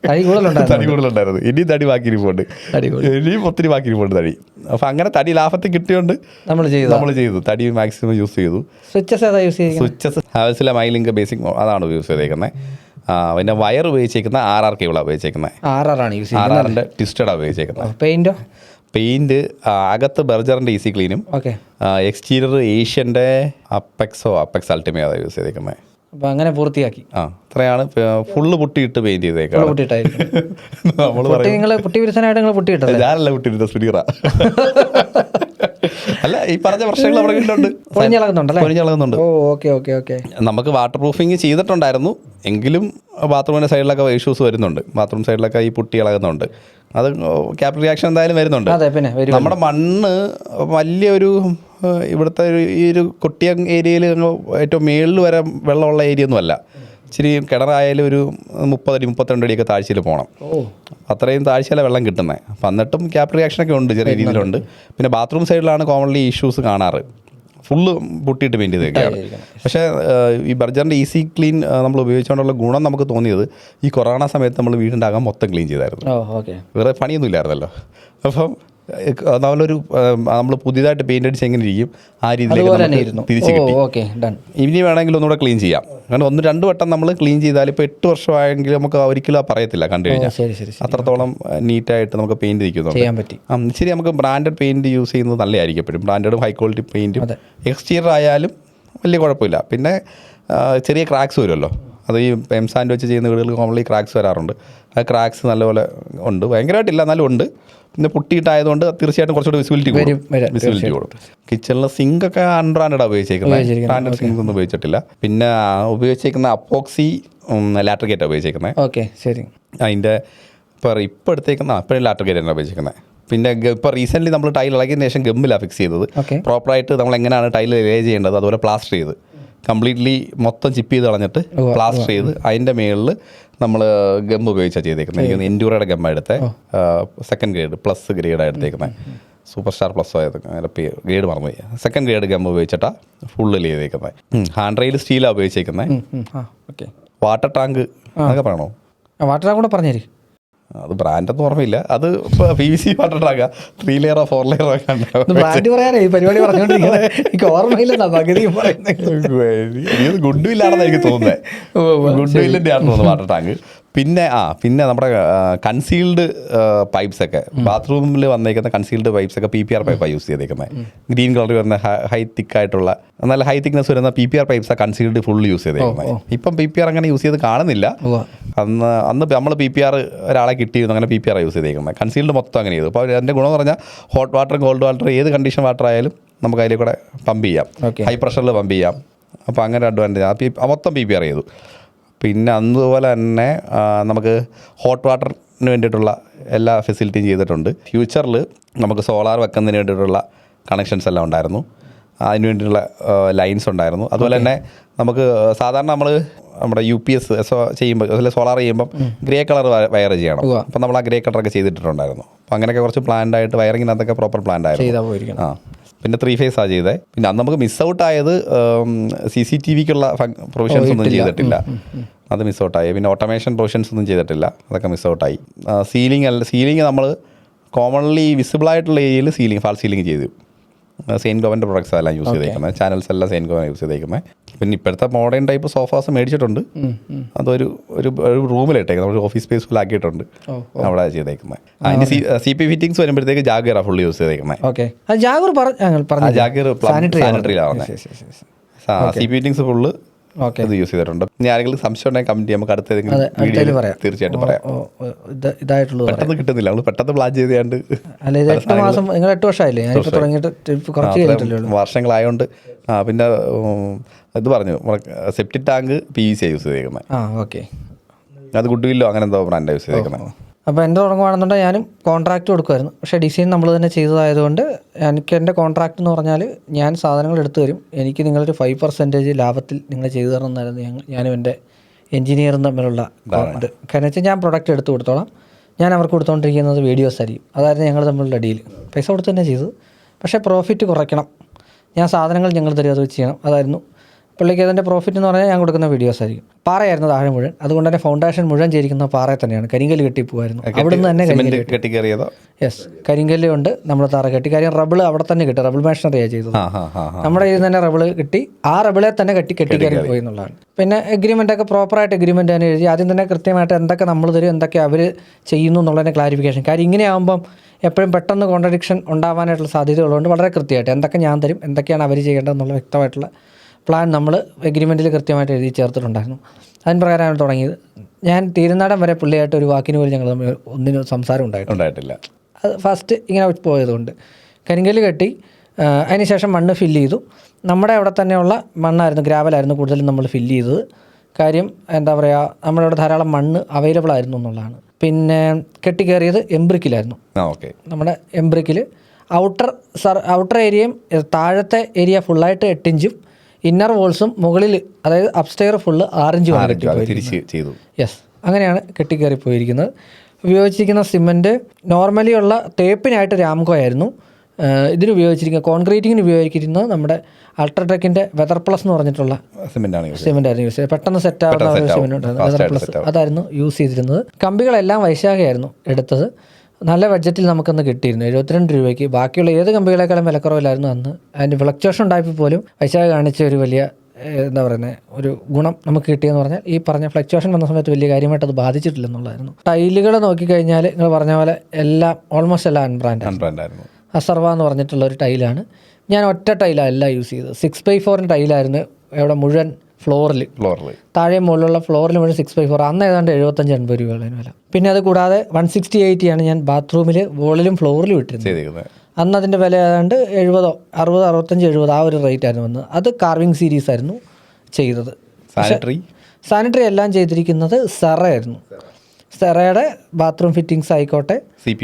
Speaker 1: തടി കൂടുതലുണ്ടായിരുന്നു. ഇനിയും തടി ബാക്കിയിരിപ്പുണ്ട്. ഇനിയും ഒത്തിരി ബാക്കിയിരിപ്പുണ്ട് തടി. അപ്പം അങ്ങനെ തടി ലാഭത്തിൽ കിട്ടിയോണ്ട് നമ്മൾ ചെയ്തു. തടി മാക്സിമം യൂസ് ചെയ്തു. സ്വിച്ചസ് ഹാവൽസിലെ മൈലിങ്ക് ബേസിക് അതാണ് യൂസ് ചെയ്തേക്കുന്നത്. പിന്നെ വയർ ഉപയോഗിച്ചേക്കുന്ന RR കേബിളാണ് ഉപയോഗിച്ചേക്കുന്നത്. RRൻ്റെ ട്വിസ്റ്റഡാണ് ഉപയോഗിച്ചേക്കുന്നത്. പെയിന്റ് അകത്ത് ബെർജറിൻ്റെ ഈസി ക്ലീനും, എക്സ്റ്റീരിയർ ഏഷ്യൻ്റെ അപ്പെക്സ് അൾട്ടിമേറ്റ് യൂസ് ചെയ്തേക്കുന്നത്.
Speaker 2: അപ്പോൾ അങ്ങനെ പൂർത്തിയാക്കി.
Speaker 1: അത്രയാണ്. ഫുള്ള് പുട്ടിയിട്ട് പെയിന്റ് ചെയ്തേക്കാം. ഞാനല്ല പുട്ടിയിരുന്ന സുനീറ. അല്ല, ഈ പറഞ്ഞ പ്രശ്നങ്ങൾ നമ്മുടെ വീട്ടിലുണ്ട്. പൊരിഞ്ഞിളകുന്നുണ്ട്. നമുക്ക് വാട്ടർ പ്രൂഫിങ് ചെയ്തിട്ടുണ്ടായിരുന്നു. എങ്കിലും ബാത്റൂമിൻ്റെ സൈഡിലൊക്കെ ഇഷ്യൂസ് വരുന്നുണ്ട്. ബാത്റൂം സൈഡിലൊക്കെ ഈ പുട്ടി ഇളകുന്നുണ്ട്. അത് ക്യാപിറ്റൽ റിയാക്ഷൻ എന്തായാലും വരുന്നുണ്ട്. നമ്മുടെ മണ്ണ് വലിയൊരു ഇവിടുത്തെ ഈ ഒരു കൊട്ടിയം ഏരിയയിൽ ഏറ്റവും മേളിൽ വരെ വെള്ളമുള്ള ഏരിയ ഒന്നും അല്ല. ഇച്ചിരി കിണറായാലും ഒരു 30 അടി 32 അടിയൊക്കെ താഴ്ചയിൽ പോകണം. അത്രയും താഴ്ചയിലെ വെള്ളം കിട്ടുന്നത്. അപ്പം എന്നിട്ടും ക്യാപിറ്റൽ റിയാക്ഷനൊക്കെ ഉണ്ട്, ചെറിയ രീതിയിലുണ്ട്. പിന്നെ ബാത്റൂം സൈഡിലാണ് കോമൺലി ഇഷ്യൂസ് കാണാറ്. ഫുള്ള് പൊട്ടിയിട്ട് പെയിൻറ്റ് ചെയ്തൊക്കെയാണ്. പക്ഷേ ഈ ബർജറിൻ്റെ ഈസി ക്ലീൻ നമ്മൾ ഉപയോഗിച്ചുകൊണ്ടുള്ള ഗുണം നമുക്ക് തോന്നിയത് ഈ കൊറോണ സമയത്ത് നമ്മൾ വീടിൻ്റെ അകം മൊത്തം ക്ലീൻ ചെയ്തായിരുന്നു. വേറെ പണിയൊന്നും ഇല്ലായിരുന്നല്ലോ. അപ്പം നമ്മൾ പുതിയതായിട്ട് പെയിൻ്റ് അടിച്ച് എങ്ങനെ ഇരിക്കും ആ രീതിയിലേക്ക് തിരിച്ച് കിട്ടി. ഇനി വേണമെങ്കിൽ ഒന്നുകൂടെ ക്ലീൻ ചെയ്യാം. കാരണം 1-2 വട്ടം നമ്മൾ ക്ലീൻ ചെയ്താൽ ഇപ്പോൾ 8 വർഷമായെങ്കിൽ നമുക്ക് ഒരിക്കലും പറയത്തില്ല കണ്ടു കഴിഞ്ഞാൽ. അത്രത്തോളം നീറ്റായിട്ട് നമുക്ക് പെയിൻറ് ഇരിക്കുന്നുണ്ട്. ശരി, നമുക്ക് ബ്രാൻഡഡ് പെയിൻറ് യൂസ് ചെയ്യുന്നത് നല്ലതായിരിക്കും എപ്പോഴും. ബ്രാൻഡഡും ഹൈ ക്വാളിറ്റി പെയിൻറ്റും എക്സ്റ്റീരിയർ ആയാലും വലിയ കുഴപ്പമില്ല. പിന്നെ ചെറിയ ക്രാക്സ് വരുമല്ലോ. അത് ഈ എംസാൻഡ് വെച്ച് ചെയ്യുന്ന വീടുകൾക്ക് കോമൺലി ക്രാക്സ് വരാറുണ്ട്. ആ ക്രാക്സ് നല്ലപോലെ ഉണ്ട്, ഭയങ്കരമായിട്ടില്ല എന്നാലും ഉണ്ട്. പിന്നെ പുട്ടിയിട്ടായതുകൊണ്ട് തീർച്ചയായിട്ടും കുറച്ചുകൂടി വിസിബിലിറ്റി കൂടും. കിച്ചണിൽ സിങ്കൊക്കെ അൺബ്രാൻഡഡാണ് ഉപയോഗിച്ചേക്കുന്നത്. ബ്രാൻഡഡ് സിങ്ക് ഒന്നും ഉപയോഗിച്ചിട്ടില്ല. പിന്നെ ഉപയോഗിച്ചേക്കുന്ന അപ്പോക്സി ലാട്രിഗേറ്റാണ് ഉപയോഗിച്ചേക്കുന്നത്. അതിൻ്റെ ഇപ്പോൾ എടുത്തേക്കുന്ന ഇപ്പോഴും ലാട്രിഗേറ്റാണ് ഉപയോഗിച്ചേക്കുന്നത്. പിന്നെ ഇപ്പോൾ റീസെൻ്റ്ലി നമ്മൾ ടൈൽ ഇളകിയതിന് ശേഷം ഗമ്മിലാണ് ഫിക്സ് ചെയ്തത്. പ്രോപ്പറായിട്ട് നമ്മൾ എങ്ങനെയാണ് ടൈൽ ലേ ചെയ്യേണ്ടത് അതുപോലെ പ്ലാസ്റ്റർ ചെയ്ത് കംപ്ലീറ്റ്ലി മൊത്തം ചിപ്പ് ചെയ്ത് കളഞ്ഞിട്ട് പ്ലാസ്റ്റർ ചെയ്ത് അതിൻ്റെ മേളിൽ നമ്മൾ ഗം ഉപയോഗിച്ചാണ് ചെയ്തേക്കുന്നത്. എനിക്ക് എൻഡ്യൂറയുടെ ഗമ്മ എടുത്തത്, സെക്കൻഡ് ഗ്രേഡ് പ്ലസ് ഗ്രേഡാണ് എടുത്തേക്കുന്നത്. സൂപ്പർ സ്റ്റാർ പ്ലസ് ആയത് ഗ്രേഡ് മറന്നുപോയി. സെക്കൻഡ് ഗ്രേഡ് ഗം ഉപയോഗിച്ചിട്ടാണ് ഫുള്ള് ചെയ്തേക്കുന്നത്. ഹാൻഡ് റെയിൽ സ്റ്റീലാണ് ഉപയോഗിച്ചേക്കുന്നത്. വാട്ടർ ടാങ്ക് അതൊക്കെ പറയണോ?
Speaker 2: വാട്ടർ ടാങ്ക് കൂടെ പറഞ്ഞേരി.
Speaker 1: അത് ബ്രാൻഡൊന്നും ഓർമ്മയില്ല. അത് PVC വാട്ടർ ടാങ്കാ, 3 ലെയറോ 4 ലെയറോ
Speaker 2: ബ്രാൻഡ് പറയാനേ ഈ പരിപാടി പറഞ്ഞോണ്ടിരിക്കുന്നത്. എനിക്ക് ഓർമ്മയില്ല പകുതി
Speaker 1: ഗുഡ് വില്ലാണെന്ന് എനിക്ക് തോന്നുന്നത്. ഗുഡ് വില്ലിൻ്റെ ആണെന്ന് തോന്നുന്നു വാട്ടർ ടാങ്ക്. പിന്നെ നമ്മുടെ കൺസീൽഡ് പൈപ്പ്സൊക്കെ, ബാത്റൂമിൽ വന്നേക്കുന്ന കൺസീൽഡ് പൈപ്പ്സൊക്കെ PPR പൈപ്പാണ് യൂസ് ചെയ്തേക്കുന്നത്. ഗ്രീൻ കളർ വരുന്ന ഹൈ തിക്കായിട്ടുള്ള നല്ല ഹൈ തിക്നെസ് വരുന്ന PPR പൈപ്പ്സാണ് കൺസീൽഡ് ഫുൾ യൂസ് ചെയ്തേക്കുന്നത്. ഇപ്പം PPR അങ്ങനെ യൂസ് ചെയ്ത് കാണുന്നില്ല. അന്ന് നമ്മൾ PPR ഒരാളെ കിട്ടിയിരുന്നു, അങ്ങനെ PPR യൂസ് ചെയ്തേക്കുന്നത്. കൺസീൽഡ് മൊത്തം അങ്ങനെ ചെയ്തു. അപ്പോൾ അതിൻ്റെ ഗുണം എന്ന് പറഞ്ഞാൽ ഹോട്ട് വാട്ടർ, കോൾഡ് വാട്ടർ, ഏത് കണ്ടീഷൻ വാട്ടർ ആയാലും നമുക്ക് അതിൽ കൂടെ പമ്പ് ചെയ്യാം, ഹൈ പ്രഷറിൽ പമ്പ് ചെയ്യാം. അപ്പോൾ അങ്ങനെ അഡ്വാൻറ്റേജ് മൊത്തം PPR ചെയ്തു. പിന്നെ അതുപോലെ തന്നെ നമുക്ക് ഹോട്ട് വാട്ടറിന് വേണ്ടിയിട്ടുള്ള എല്ലാ ഫെസിലിറ്റിയും ചെയ്തിട്ടുണ്ട്. ഫ്യൂച്ചറിൽ നമുക്ക് സോളാർ വെക്കുന്നതിന് വേണ്ടിയിട്ടുള്ള കണക്ഷൻസ് എല്ലാം ഉണ്ടായിരുന്നു, അതിന് വേണ്ടിയിട്ടുള്ള ലൈൻസ് ഉണ്ടായിരുന്നു. അതുപോലെ തന്നെ നമുക്ക് സാധാരണ നമ്മുടെ UPS ചെയ്യുമ്പോൾ, അതിൽ സോളാർ ചെയ്യുമ്പം ഗ്രേ കളർ വയർ ചെയ്യണം. അപ്പം നമ്മൾ ആ ഗ്രേ കളറൊക്കെ ചെയ്തിട്ടുണ്ടായിരുന്നു. അപ്പം അങ്ങനെയൊക്കെ കുറച്ച് പ്ലാൻഡ് ആയിട്ട് വയറിങ്ങിനകത്തൊക്കെ പ്രോപ്പർ പ്ലാൻഡ് ആയിരുന്നു. പിന്നെ 3 ഫേസാണ് ചെയ്തത്. പിന്നെ അന്ന് നമുക്ക് മിസ് ഔട്ട് ആയത് CCTVക്കുള്ള പ്രൊവിഷൻസ് ഒന്നും ചെയ്തിട്ടില്ല, അത് മിസ് ഔട്ടായി. പിന്നെ ഓട്ടോമേഷൻ പ്രൊവിഷൻസ് ഒന്നും ചെയ്തിട്ടില്ല, അതൊക്കെ മിസ് ഔട്ടായി. സീലിംഗ് നമ്മൾ കോമൺലി വിസിബിളായിട്ടുള്ള ഏരിയയിൽ ഫാൾ സീലിംഗ് ചെയ്തു. സെയിൻ ഗോവൻ്റെ പ്രൊഡക്ട്സ് എല്ലാം യൂസ് ചെയ്തേക്കുന്നത്, ചാനൽസ് എല്ലാം സെയിൻ ഗോവൻ യൂസ് ചെയ്തേക്കുന്നത്. പിന്നെ ഇപ്പോഴത്തെ മോഡേൺ ടൈപ്പ് സോഫാസ് മേടിച്ചിട്ടുണ്ട്, അതൊരു റൂമിലിട്ടേക്കുന്നത്, നമ്മൾ ഓഫീസ് സ്പേസ് ഫുൾ ആക്കിയിട്ടുണ്ട്, അവിടെ ചെയ്തേക്കുന്നത്. അതിന് CP ഫിറ്റിംഗ്സ് വരുമ്പോഴത്തേക്ക് ജാഗിറാ ഫുൾ യൂസ് ചെയ്തേക്കുന്നത്. ജാഗിർ സാനിറ്ററിയിലാണ്. CP ഫിറ്റിംഗ്സ് ഫുള്ള് ഇത് യൂസ് ചെയ്തിട്ടുണ്ട്. ഇനി ആരെങ്കിലും സംശയം ഉണ്ടെങ്കിൽ കമന്റ് ചെയ്യാം, നമുക്ക് അടുത്ത തീർച്ചയായിട്ടും പറയാം. പെട്ടെന്ന് കിട്ടുന്നില്ല, നമ്മൾ പെട്ടെന്ന് പ്ലാൻ ചെയ്താണ്ട് വർഷങ്ങളായോണ്ട്. പിന്നെ ഇത് പറഞ്ഞു, സെപ്റ്റിക് ടാങ്ക് PVC യൂസ് ചെയ്തേക്കുന്നത്. അത് ഗുഡ് വില്ലോ അങ്ങനെ എന്തോ ബ്രാൻഡാണ് യൂസ് ചെയ്തേക്കുന്നത്.
Speaker 2: അപ്പോൾ എൻ്റെ തുടങ്ങുകയാണെന്നുണ്ടെങ്കിൽ ഞാനും കോൺട്രാക്റ്റ് കൊടുക്കുമായിരുന്നു. പക്ഷേ ഡിസൈൻ നമ്മൾ തന്നെ ചെയ്തതായതുകൊണ്ട് എനിക്ക് എൻ്റെ കോൺട്രാക്റ്റ് എന്ന് പറഞ്ഞാൽ ഞാൻ സാധനങ്ങൾ എടുത്തു തരും, എനിക്ക് നിങ്ങളൊരു 5% ലാഭത്തിൽ നിങ്ങൾ ചെയ്തു തരണം എന്നായിരുന്നു ഞാനും എൻ്റെ എൻജിനീയറും തമ്മിലുള്ള ഇത്. കാരണം വെച്ചാൽ ഞാൻ പ്രൊഡക്റ്റ് എടുത്ത് കൊടുത്തോളാം, ഞാൻ അവർക്ക് കൊടുത്തുകൊണ്ടിരിക്കുന്നത് വീഡിയോസ് ആയിരിക്കും. അതായിരുന്നു ഞങ്ങൾ തമ്മിലുള്ള ഡീൽ. പൈസ കൊടുത്ത് തന്നെ ചെയ്തു, പക്ഷേ പ്രോഫിറ്റ് കുറയ്ക്കണം, ഞാൻ സാധനങ്ങൾ ഞങ്ങൾ തരും, അത് വെച്ച് ചെയ്യണം. അതായിരുന്നു പുള്ളിക്ക് അതിൻ്റെ പ്രോഫിറ്റ് എന്ന് പറഞ്ഞാൽ ഞാൻ കൊടുക്കുന്ന വീഡിയോസ് ആയിരിക്കും. പാറയായിരുന്നു താഴെ മുഴുവൻ, അതുകൊണ്ട് തന്നെ ഫൗണ്ടേഷൻ മുഴുവൻ ചെയ്തിരിക്കുന്ന പാറ തന്നെയാണ്. കരിങ്കല്ല് കെട്ടിപ്പോവായിരുന്നു, അവിടുന്ന് തന്നെ കരിങ്കല്ല് കൊണ്ട് നമ്മൾ തറ കെട്ടി. കാര്യം റബിൾ അവിടെ തന്നെ കിട്ടി, റബിൾ മാഷനറിയാണ് ചെയ്തത്. നമ്മുടെ ഇതിൽ തന്നെ റബിൾ കിട്ടി, ആ റബിളെ തന്നെ കെട്ടിക്കയറി പോയി എന്നുള്ളതാണ്. പിന്നെ എഗ്രിമെൻ്റൊക്കെ പ്രോപ്പറായിട്ട് എഗ്രിമെൻ്റ് തന്നെ എഴുതി, ആദ്യം തന്നെ കൃത്യമായിട്ട് എന്തൊക്കെ നമ്മൾ തരും, എന്തൊക്കെ അവർ ചെയ്യുന്നു എന്നുള്ളതിൻ്റെ ക്ലാരിഫിക്കേഷൻ. കാര്യം ഇങ്ങനെ ആകുമ്പം എപ്പോഴും പെട്ടെന്ന് കോൺട്രഡിക്ഷൻ ഉണ്ടാവാനായിട്ടുള്ള സാധ്യതയുള്ളതുകൊണ്ട് വളരെ കൃത്യമായിട്ട് എന്തൊക്കെ ഞാൻ തരും, എന്തൊക്കെയാണ് അവർ ചെയ്യേണ്ടതെന്നുള്ള വ്യക്തമായിട്ടുള്ള പ്ലാൻ നമ്മൾ എഗ്രിമെൻറ്റിൽ കൃത്യമായിട്ട് എഴുതി ചേർത്തിട്ടുണ്ടായിരുന്നു. അതിന് പ്രകാരമാണ് തുടങ്ങിയത്. ഞാൻ തീരുന്നിടം വരെ പുള്ളിയായിട്ട് ഒരു വാക്കിന് പോലും ഞങ്ങൾ തമ്മിൽ ഒന്നിനും സംസാരം ഉണ്ടായിട്ടില്ല. അത് ഫസ്റ്റ് ഇങ്ങനെ പോയതുകൊണ്ട് കരിങ്കല്ല് കെട്ടി, അതിനുശേഷം മണ്ണ് ഫില്ല് ചെയ്തു. നമ്മുടെ അവിടെ തന്നെയുള്ള മണ്ണായിരുന്നു, ഗ്രാവലായിരുന്നു കൂടുതലും നമ്മൾ ഫില്ല് ചെയ്തത്. കാര്യം എന്താ പറയുക, നമ്മുടെ അവിടെ ധാരാളം മണ്ണ് അവൈലബിൾ ആയിരുന്നു എന്നുള്ളതാണ്. പിന്നെ കെട്ടിക്കയറിയത് എംബ്രിക്കിലായിരുന്നു. നമ്മുടെ എംബ്രിക്കിൽ ഔട്ടർ ഏരിയയും താഴത്തെ ഏരിയ ഫുള്ളായിട്ട് 8 ഇഞ്ചും ഇന്നർ വോൾസും മുകളിൽ, അതായത് അപ്സ്റ്റെയർ ഫുള്ള് 6 ഇഞ്ച്
Speaker 1: ചെയ്തു.
Speaker 2: യെസ്, അങ്ങനെയാണ് കെട്ടിക്കയറി പോയിരിക്കുന്നത്. ഉപയോഗിച്ചിരിക്കുന്ന സിമൻറ്റ് നോർമലി ഉള്ള തേപ്പിനായിട്ട് രാംകോ ആയിരുന്നു. ഇതിന് ഉപയോഗിച്ചിരിക്കുന്ന കോൺക്രീറ്റിങ്ങിന് ഉപയോഗിക്കുന്നത് നമ്മുടെ അൾട്രാടെക്കിൻ്റെ വെതർ പ്ലസ് എന്ന് പറഞ്ഞിട്ടുള്ള സിമെൻ്റായിരുന്നു യൂസ് ചെയ്തത്. പെട്ടെന്ന് സെറ്റ് ആവുന്ന ഒരു സിമെൻ്റ് ഉണ്ടായിരുന്നു, വെതർ പ്ലസ്, അതായിരുന്നു യൂസ് ചെയ്തിരുന്നത്. കമ്പികളെല്ലാം വൈശാഖയായിരുന്നു എടുത്തത്. നല്ല ബഡ്ജറ്റിൽ നമുക്കൊന്ന് കിട്ടിയിരുന്നു, 72 രൂപയ്ക്ക്. ബാക്കിയുള്ള ഏത് കമ്പികളെക്കാളും വിലക്കുറവില്ലായിരുന്നു അന്ന്. അതിൻ്റെ ഫ്ലക്ച്വേഷൻ ഉണ്ടായപ്പോൾ പോലും വൈശാഖ കാണിച്ച ഒരു വലിയ എന്താ പറയുന്നത് ഒരു ഗുണം നമുക്ക് കിട്ടിയെന്ന് പറഞ്ഞാൽ, ഈ പറഞ്ഞ ഫ്ലക്ച്വേഷൻ വന്ന സമയത്ത് വലിയ കാര്യമായിട്ട് അത് ബാധിച്ചിട്ടില്ലെന്നുള്ളതായിരുന്നു. ടൈലുകൾ നോക്കിക്കഴിഞ്ഞാൽ നിങ്ങൾ പറഞ്ഞ പോലെ എല്ലാം ഓൾമോസ്റ്റ് എല്ലാം അൺബ്രാൻഡായിരുന്നു. അസർവ എന്ന് പറഞ്ഞിട്ടുള്ള ഒരു ടൈലാണ്. ഞാൻ ഒറ്റ ടൈലാണ് എല്ലാം യൂസ് ചെയ്തത്. 6x4 ടൈലായിരുന്നു ഇവിടെ മുഴുവൻ ഫ്ലോറിൽ. താഴെ മുകളിലുള്ള ഫ്ലോറിൽ മുഴുവൻ 6x4. അന്ന് ഏതാണ്ട് 75-80 രൂപയാണ് വില. പിന്നെ അത് കൂടാതെ 160-80 ഞാൻ ബാത്റൂമിൽ വോളിലും ഫ്ലോറിലും ഇട്ടിരുന്നത്. അന്ന് അതിൻ്റെ വില ഏതാണ്ട് 70, 60, 65, 70 ആ ഒരു റേറ്റ് ആയിരുന്നു വന്നത്. അത് കാർവിംഗ് സീരീസ് ആയിരുന്നു ചെയ്തത്. സാനിറ്ററി എല്ലാം ചെയ്തിരിക്കുന്നത് സെറയായിരുന്നു. സെറയുടെ ബാത്റൂം ഫിറ്റിങ്സ് ആയിക്കോട്ടെ, CP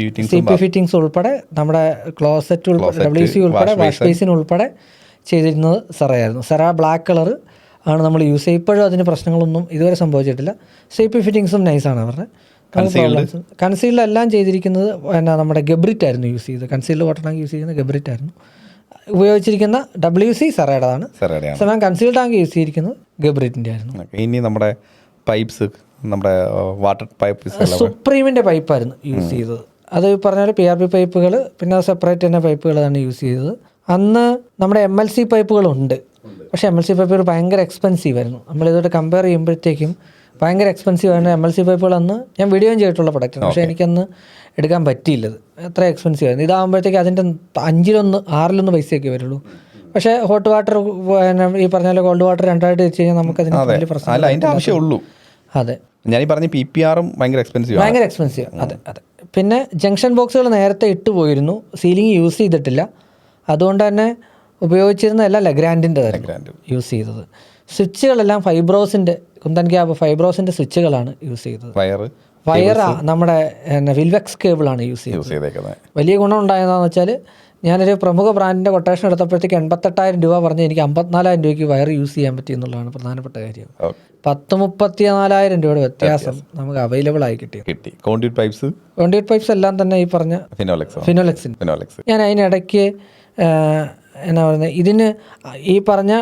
Speaker 2: ഫിറ്റിങ്സ് ഉൾപ്പെടെ, നമ്മുടെ ക്ലോസറ്റ് ഉൾപ്പെടെ, WC ഉൾപ്പെടെ, വാഷ് ബേസിൻ ഉൾപ്പെടെ ചെയ്തിരുന്നത് സെറയായിരുന്നു. സെറ ബ്ലാക്ക് കളർ, ആണ് നമ്മൾ യൂസ് ചെയ്യുക. ഇപ്പോഴും അതിന് പ്രശ്നങ്ങളൊന്നും ഇതുവരെ സംഭവിച്ചിട്ടില്ല. സേഫ്റ്റി ഫിറ്റിങ്സും നൈസാണ് അവരുടെ. കൺസീലിലെല്ലാം ചെയ്തിരിക്കുന്നത് നമ്മുടെ ഗബ്രിറ്റ് ആയിരുന്നു യൂസ് ചെയ്തത്. കൺസീൽഡ് വാട്ടർ ടാങ്ക് യൂസ് ചെയ്യുന്നത് ഗബ്രിറ്റ് ആയിരുന്നു. ഉപയോഗിച്ചിരിക്കുന്ന WC സെറേഡതാണ്. ഞാൻ കൺസീൽഡ് ടാങ്ക് യൂസ് ചെയ്തിരിക്കുന്നത് ഗബ്രിറ്റിൻ്റെ ആയിരുന്നു.
Speaker 1: ഇനി നമ്മുടെ പൈപ്പ്സ്, നമ്മുടെ വാട്ടർ പൈപ്പ്
Speaker 2: സുപ്രീമിൻ്റെ പൈപ്പായിരുന്നു യൂസ് ചെയ്തത്. അത് പറഞ്ഞാൽ PRP പൈപ്പുകൾ, പിന്നെ സെപ്പറേറ്റ് തന്നെ പൈപ്പുകളാണ് യൂസ് ചെയ്തത്. അന്ന് നമ്മുടെ MLC പൈപ്പുകളുണ്ട്, പക്ഷേ MLC പൈപ്പുകൾ ഭയങ്കര എക്സ്പെൻസീവ് ആയിരുന്നു. നമ്മളിതോട്ട് കമ്പയർ ചെയ്യുമ്പോഴത്തേക്കും ഭയങ്കര എക്സ്പെൻസീവ് ആയിരുന്നു. MLC പൈപ്പുകൾ അന്ന് ഞാൻ വീഡിയോയും ചെയ്തിട്ടുള്ള പ്രൊഡക്റ്റാണ്, പക്ഷേ എനിക്കന്ന് എടുക്കാൻ പറ്റിയില്ലത്. അത്ര എക്സ്പെൻസീവ് ആയിരുന്നു. ഇതാകുമ്പോഴത്തേക്ക് അതിൻ്റെ 5-1 6 പൈസയൊക്കെ വരുള്ളൂ. പക്ഷേ ഹോട്ട് വാട്ടർ ഈ പറഞ്ഞ കോൾഡ് വാട്ടർ രണ്ടായിട്ട് വെച്ച് കഴിഞ്ഞാൽ നമുക്കതിന് വലിയ പ്രശ്നം
Speaker 1: അതിൻ്റെ ആവശ്യമുള്ളൂ.
Speaker 2: അതെ,
Speaker 1: ഞാൻ ഈ പറഞ്ഞ PPRും ഭയങ്കര എക്സ്പെൻസീവ്.
Speaker 2: അതെ. പിന്നെ ജംഗ്ഷൻ ബോക്സുകൾ നേരത്തെ ഇട്ട് പോയിരുന്നു, സീലിംഗ് യൂസ് ചെയ്തിട്ടില്ല. അതുകൊണ്ട് തന്നെ ഉപയോഗിച്ചിരുന്ന എല്ലാം ലെഗ്രാൻഡിൻ്റെ യൂസ് ചെയ്തത്. സ്വിച്ചുകളെല്ലാം കുന്തൻ ക്യാബ് ഫൈബ്രോസിൻ്റെ സ്വിച്ചുകളാണ് യൂസ് ചെയ്തത്. വയർ നമ്മുടെ വിൽവെക്സ് കേബിളാണ് യൂസ് ചെയ്തത്. വലിയ ഗുണം ഉണ്ടായതെന്ന് വെച്ചാൽ ഞാനൊരു പ്രമുഖ ബ്രാൻഡിൻ്റെ കൊട്ടേഷൻ എടുത്തപ്പോഴത്തേക്ക് 88,000 രൂപ പറഞ്ഞ് എനിക്ക് 54,000 രൂപയ്ക്ക് വയർ യൂസ് ചെയ്യാൻ പറ്റി എന്നുള്ളതാണ് പ്രധാനപ്പെട്ട കാര്യം. 34,000 രൂപയുടെ വ്യത്യാസം നമുക്ക് അവൈലബിൾ ആയി കിട്ടി.
Speaker 1: കോൺഡ്യൂട്ട്
Speaker 2: പൈപ്പ്സ് എല്ലാം തന്നെ ഈ പറഞ്ഞ ഫിനോലെക്സിൻ. ഞാൻ അതിനിടയ്ക്ക് എന്നാ പറയുന്നത്, ഇതിന് ഈ പറഞ്ഞ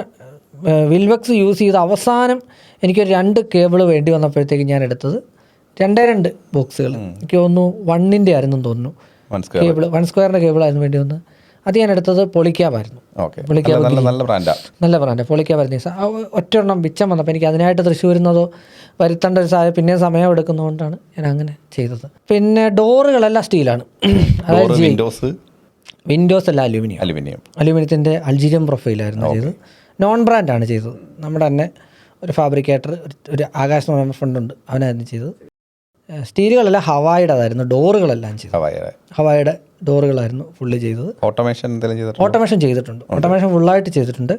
Speaker 2: വിൽവെക്സ് യൂസ് ചെയ്ത് അവസാനം എനിക്കൊരു 2 കേബിൾ വേണ്ടി വന്നപ്പോഴത്തേക്ക് ഞാൻ എടുത്തത് 2 ബോക്സുകൾ. എനിക്ക് തോന്നുന്നു 1 ആയിരുന്നു തോന്നുന്നു കേബിൾ, 1 സ്ക്വയറിൻ്റെ കേബിളായിരുന്നു വേണ്ടി വന്നത്. അത് ഞാൻ എടുത്തത് പൊളിക്യാബായിരുന്നു. നല്ല ബ്രാൻഡ് പൊളിക്യാബായിരുന്നു. ഒറ്റെണ്ണം മിച്ചം വന്നപ്പോൾ എനിക്ക് അതിനായിട്ട് തൃശ്ശൂരുന്നതോ വരുത്തേണ്ട ഒരു സാധനം പിന്നെ സമയം എടുക്കുന്നതുകൊണ്ടാണ് ഞാൻ അങ്ങനെ ചെയ്തത്. പിന്നെ ഡോറുകളെല്ലാം സ്റ്റീലാണ്. അതായത് വിൻഡോസ് എല്ലാം അലുമിനിയത്തിൻ്റെ അൾജീരിയൻ പ്രൊഫൈലായിരുന്നു ചെയ്തത്. നോൺ ബ്രാൻഡാണ് ചെയ്തത്. നമ്മുടെ തന്നെ ഒരു ഫാബ്രിക്കേറ്റർ, ഒരു ആകാശ് എന്ന് പറയുന്ന ഫ്രണ്ടുണ്ട്, അവനായിരുന്നു ചെയ്തത്. സ്റ്റീലുകളെല്ലാം ഹവായിയുടേതായിരുന്നു. ഡോറുകളെല്ലാം ചെയ്തത് ഹവായുടെ ഡോറുകളായിരുന്നു ഫുള്ള് ചെയ്തത്. ഓട്ടോമേഷൻ ചെയ്തിട്ടുണ്ട്. ഓട്ടോമേഷൻ ഫുള്ളായിട്ട് ചെയ്തിട്ടുണ്ട്.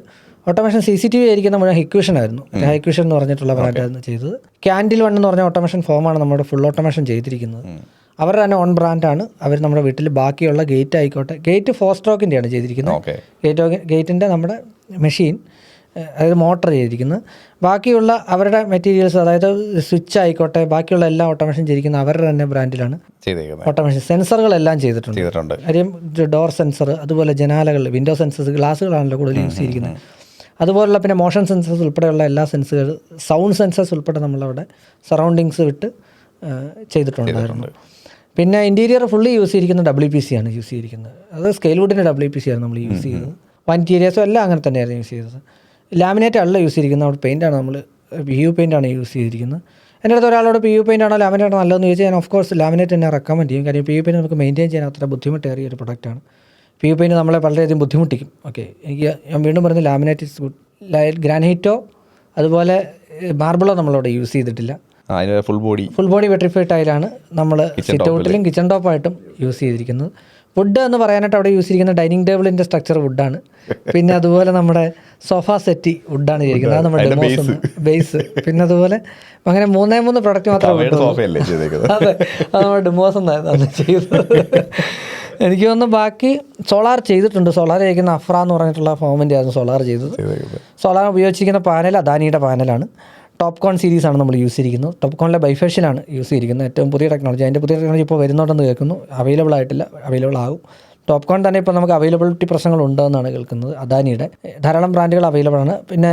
Speaker 2: ഓട്ടോമേഷൻ CCTV ആയിരിക്കുന്ന മുഴുവൻ ഹൈക്വിഷൻ ആയിരുന്നു. ഹൈക്വിഷൻ എന്ന് പറഞ്ഞിട്ടുള്ള ബ്രാൻഡായിരുന്നു ചെയ്തത്. ക്യാൻഡിൽ 1 എന്ന് പറഞ്ഞ ഓട്ടോമേഷൻ ഫോമാണ് നമ്മുടെ ഫുൾ ഓട്ടോമേഷൻ ചെയ്തിരിക്കുന്നത്. അവരുടെ തന്നെ ഓൺ ബ്രാൻഡാണ്. അവർ നമ്മുടെ വീട്ടിൽ ബാക്കിയുള്ള ഗേറ്റ് ആയിക്കോട്ടെ, ഗേറ്റ് 4 സ്ട്രോക്കിൻ്റെയാണ് ചെയ്തിരിക്കുന്നത്. ഗേറ്റിൻ്റെ നമ്മുടെ മെഷീൻ, അതായത് മോട്ടർ ചെയ്തിരിക്കുന്നത്. ബാക്കിയുള്ള അവരുടെ മെറ്റീരിയൽസ്, അതായത് സ്വിച്ച് ആയിക്കോട്ടെ, ബാക്കിയുള്ള എല്ലാം ഓട്ടോമേഷൻ ചെയ്തിരിക്കുന്നത് അവരുടെ തന്നെ ബ്രാൻഡിലാണ് ഓട്ടോമേഷൻ. സെൻസറുകളെല്ലാം ചെയ്തിട്ടുണ്ട്. കാര്യം ഡോർ സെൻസർ, അതുപോലെ ജനാലകൾ, വിൻഡോ സെൻസേഴ്സ്, ഗ്ലാസ്സുകളാണല്ലോ കൂടുതൽ യൂസ് ചെയ്തിരിക്കുന്നത്. അതുപോലുള്ള പിന്നെ മോഷൻ സെൻസേഴ്സ് ഉൾപ്പെടെയുള്ള എല്ലാ സെൻസറുകൾ, സൗണ്ട് സെൻസേഴ്സ് ഉൾപ്പെടെ നമ്മളവിടെ സറൗണ്ടിങ്സ് വിട്ട് ചെയ്തിട്ടുണ്ടായിരുന്നു. പിന്നെ ഇൻറ്റീരിയർ ഫുള്ളി യൂസ് ചെയ്തിരിക്കുന്നത് WPC ആണ് യൂസ് ചെയ്തിരിക്കുന്നത്. അത് സ്കെയിൽവുഡിൻ്റെ WPC ആണ് നമ്മൾ യൂസ് ചെയ്തത്. ഇൻറ്റീരിയേഴ്സും എല്ലാം അങ്ങനെ തന്നെയായിരുന്നു യൂസ് ചെയ്തത്. ലാമിനേറ്റ് അല്ല യൂസ് ചെയ്തിരിക്കുന്നത്, അവിടെ പെയിൻ്റാണ്, നമ്മൾ PU പെയിൻ്റാണ് യൂസ് ചെയ്തിരിക്കുന്നത്. എൻ്റെ അടുത്ത് ഒരാളോട് PU പെയിൻ്റ് ആണോ ലാമിനേറ്റ് ആണോ നല്ലതെന്ന് ചോദിച്ചാൽ ഞാൻ ഓഫ് കോഴ്സ് ലാമിനേറ്റ് തന്നെ റെക്കമെൻഡ് ചെയ്യും. കാര്യം PU പെയിൻറ്റ് നമുക്ക് മെയിൻറ്റെയിൻ ചെയ്യാൻ അത്ര ബുദ്ധിമുട്ടേറിയ ഒരു പ്രൊഡക്റ്റാണ്. PU പെയിൻറ്റ് നമ്മളെ വളരെയധികം ബുദ്ധിമുട്ടിക്കും. ഞാൻ വീണ്ടും പറയുന്നത് ലാമിനേറ്റ് ഇസ് ഗുഡ്. ഗ്രാനൈറ്റോ അതുപോലെ മാർബിളോ നമ്മളവിടെ യൂസ് ചെയ്തിട്ടില്ല. ഫുൾ ബോഡി വെട്രിഫൈഡ് ടൈലാണ് നമ്മൾ സിറ്റ് ഔട്ടിലും കിച്ചൺ ടോപ്പായിട്ടും യൂസ് ചെയ്തിരിക്കുന്നത്. വുഡ് എന്ന് പറയാനായിട്ട് അവിടെ യൂസ് ചെയ്തിരിക്കുന്ന ഡൈനിങ് ടേബിളിൻ്റെ സ്ട്രക്ചർ വുഡാണ്. പിന്നെ അതുപോലെ നമ്മുടെ സോഫ സെറ്റി വുഡാണ് ചെയ്തിരിക്കുന്നത്. അത് നമ്മുടെ ബേസ്. പിന്നെ അതുപോലെ അങ്ങനെ 3 പ്രൊഡക്റ്റ് മാത്രമേ അതെ, അത് നമ്മുടെ ഡിമോസ് എന്നായിരുന്നു ചെയ്തത്. എനിക്ക് തോന്നുന്നു ബാക്കി സോളാർ ചെയ്തിട്ടുണ്ട്. സോളാർ ചെയ്യിക്കുന്ന അഫ്ര എന്ന് പറഞ്ഞിട്ടുള്ള ഫോമിൻ്റെ ആയിരുന്നു സോളാർ ചെയ്തത്. സോളാർ ഉപയോഗിച്ചിരിക്കുന്ന പാനൽ അദാനിയുടെ പാനലാണ്. ടോപ്കോൺ സീരീസാണ് നമ്മൾ യൂസ് ചെയ്തിരിക്കുന്നത്. ടോപ്കോണിലെ ബൈഫേഷ്യലാണ് യൂസ് ചെയ്തിരിക്കുന്നത്. ഏറ്റവും പുതിയ ടെക്നോളജി. അതിൻ്റെ പുതിയ ടെക്നോളജി ഇപ്പോൾ വരുന്നുണ്ടെന്ന് കേൾക്കുന്നു. അവൈലബിൾ ആയിട്ടില്ല, അവൈലബിൾ ആകും. ടോപ്കോൺ തന്നെ ഇപ്പോൾ നമുക്ക് അവൈലബിലിറ്റി പ്രശ്നങ്ങളുണ്ടെന്നാണ് കേൾക്കുന്നത്. അദാനിയുടെ ധാരാളം ബ്രാൻഡുകൾ അവൈലബിൾ ആണ്. പിന്നെ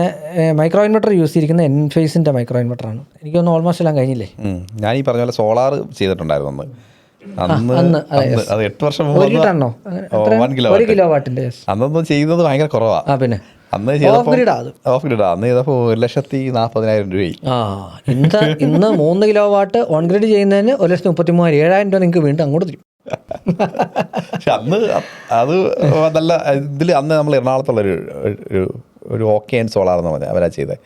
Speaker 2: മൈക്രോ ഇൻവെർട്ടർ യൂസ് ചെയ്തിരിക്കുന്നത് Enphaseൻ്റെ മൈക്രോ ഇൻവെർട്ടറാണ്. എനിക്കൊന്ന് ഓൾമോസ്റ്റ് എല്ലാം കഴിഞ്ഞില്ലേ.
Speaker 1: ഞാൻ ഈ പറഞ്ഞ പോലെ സോളാർ ചെയ്തിട്ടുണ്ടായിരുന്നു അന്ന് 8 വർഷം മുമ്പ്.
Speaker 2: 1 കിലോവാട്ടിൻ്റെ
Speaker 1: അന്നൊന്നും ചെയ്യുന്നത് ഭയങ്കര കുറവാണ്.
Speaker 2: പിന്നെ
Speaker 1: അന്ന് ഓഫ് ഗ്രിഡാ. അന്ന് ചെയ്തപ്പോൾ 1,40,000 രൂപയായി.
Speaker 2: ഇന്ന് 3 കിലോവാട്ട് ഓൺ ഗ്രിഡ് ചെയ്യുന്നതിന് 1,33,000 7,000 രൂപ നിങ്ങൾക്ക് വീണ്ടും അങ്ങോട്ട് തരും.
Speaker 1: പക്ഷെ അന്ന് അത് നല്ല ഇതിൽ അന്ന് നമ്മൾ എറണാകുളത്തുള്ള ഒരു ഓക്കെ ആൻഡ് സോളാർ എന്ന് പറഞ്ഞാൽ അവരാ ചെയ്തത്.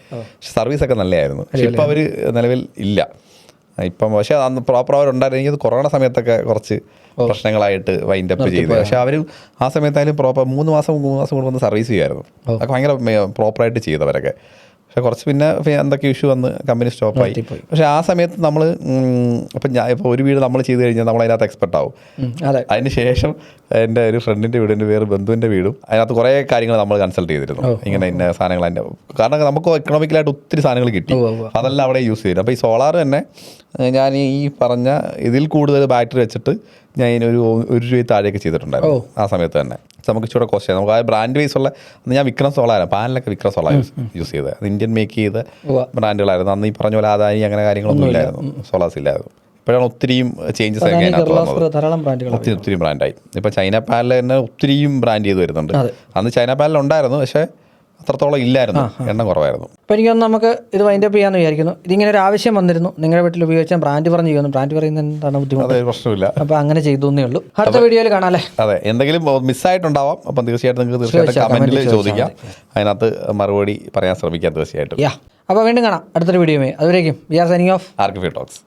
Speaker 1: സർവീസൊക്കെ നല്ലതായിരുന്നു. പക്ഷെ ഇപ്പം അവർ നിലവിൽ ഇല്ല ഇപ്പം. പക്ഷേ അന്ന് പ്രോപ്പർ അവരുണ്ടായിരുന്നു. എനിക്കത് കൊറോണ സമയത്തൊക്കെ കുറച്ച് പ്രശ്നങ്ങളായിട്ട് വൈൻഡ് അപ്പ് ചെയ്ത്. പക്ഷെ അവർ ആ സമയത്തായാലും പ്രോപ്പർ 3 മാസം കൊണ്ട് വന്ന് സർവീസ് ചെയ്യുമായിരുന്നു. അതൊക്കെ ഭയങ്കര പ്രോപ്പറായിട്ട് ചെയ്തവരൊക്കെ. പക്ഷെ കുറച്ച് പിന്നെ എന്തൊക്കെ ഇഷ്യൂ വന്ന് കമ്പനി സ്റ്റോപ്പായി. പക്ഷേ ആ സമയത്ത് നമ്മൾ ഇപ്പോൾ ഒരു വീട് നമ്മൾ ചെയ്ത് കഴിഞ്ഞാൽ നമ്മൾ അതിനകത്ത് എക്സ്പെർട്ട് ആവും. അതിന് ശേഷം എൻ്റെ ഒരു ഫ്രണ്ടിൻ്റെ വീട്, എൻ്റെ വേറെ ബന്ധുവിൻ്റെ വീടും അതിനകത്ത് കുറേ കാര്യങ്ങൾ നമ്മൾ കൺസൾട്ട് ചെയ്തിരുന്നു. ഇങ്ങനെ ഇന്ന സാധനങ്ങൾ അതിൻ്റെ, കാരണം നമുക്ക് എക്കണോമിക്കലായിട്ട് ഒത്തിരി സാധനങ്ങൾ കിട്ടി, അതെല്ലാം അവിടെ യൂസ് ചെയ്തു. അപ്പോൾ ഈ സോളാർ തന്നെ ഞാൻ ഈ പറഞ്ഞ ഇതിൽ കൂടുതൽ ബാറ്ററി വെച്ചിട്ട് ഞാൻ ഇതിനൊരു 1 രൂപ താഴെയൊക്കെ ചെയ്തിട്ടുണ്ടായിരുന്നു ആ സമയത്ത് തന്നെ. നമുക്ക് ഇച്ചിരി കോസ്റ്റ് ചെയ്യാം. നമുക്ക് ആ ബ്രാൻഡ് വൈസ് ഉള്ള, അന്ന് ഞാൻ വിക്രം സോളാറാണ്, പാനലൊക്കെ വിക്രം സോളാർ യൂസ് ചെയ്തത്. അത് ഇന്ത്യൻ മേക്ക് ചെയ്ത ബ്രാൻഡുകളായിരുന്നു. അന്ന് ഈ പറഞ്ഞ പോലെ അദാനി അങ്ങനെ കാര്യങ്ങളൊന്നും ഇല്ലായിരുന്നു, സോളാർസ് ഇല്ലായിരുന്നു. ഇപ്പോഴാണ് ഒത്തിരിയും ചേഞ്ചസ് ഒക്കെ അതിനകത്ത് വന്നത്, ഒത്തിരി ബ്രാൻഡായി. ഇപ്പോൾ ചൈന പാനൽ തന്നെ ഒത്തിരിയും ബ്രാൻഡ് ചെയ്ത് വരുന്നുണ്ട്. അന്ന് ചൈന പാനൽ ഉണ്ടായിരുന്നു, പക്ഷേ അത്രത്തോളം ഇല്ലായിരുന്നു, എണ്ണം കുറവായിരുന്നു.
Speaker 2: അപ്പോൾ എനിക്കൊന്ന് നമുക്ക് ഇത് വൈൻഡ് അപ്പ് ചെയ്യാമെന്ന് വിചാരിക്കുന്നു. ഇതിങ്ങനെ ഒരു ആവശ്യം വന്നിരുന്നു, നിങ്ങളുടെ വീട്ടിൽ ഉപയോഗിച്ചാൽ ബ്രാൻഡ് പറഞ്ഞു ചെയ്യുന്നു. ബ്രാൻഡ് പറയുന്നത് എന്താണ് ബുദ്ധിമുട്ട്?
Speaker 1: പ്രശ്നമില്ല.
Speaker 2: അപ്പോൾ അങ്ങനെ ചെയ്തു എന്നേ ഉള്ളൂ. അടുത്ത വീഡിയോയിൽ കാണാമല്ലേ?
Speaker 1: അതെ, എന്തെങ്കിലും മിസ്സായിട്ടുണ്ടാവാം. അപ്പം തീർച്ചയായിട്ടും നിങ്ങൾക്ക് കമന്റിൽ ചോദിക്കാം, അതിനകത്ത് മറുപടി പറയാൻ ശ്രമിക്കാം തീർച്ചയായിട്ടും.
Speaker 2: അപ്പോൾ വീണ്ടും കാണാം അടുത്തൊരു വീഡിയോയുമായി. അതുവരേക്കും we are signing off.
Speaker 1: Archify talks.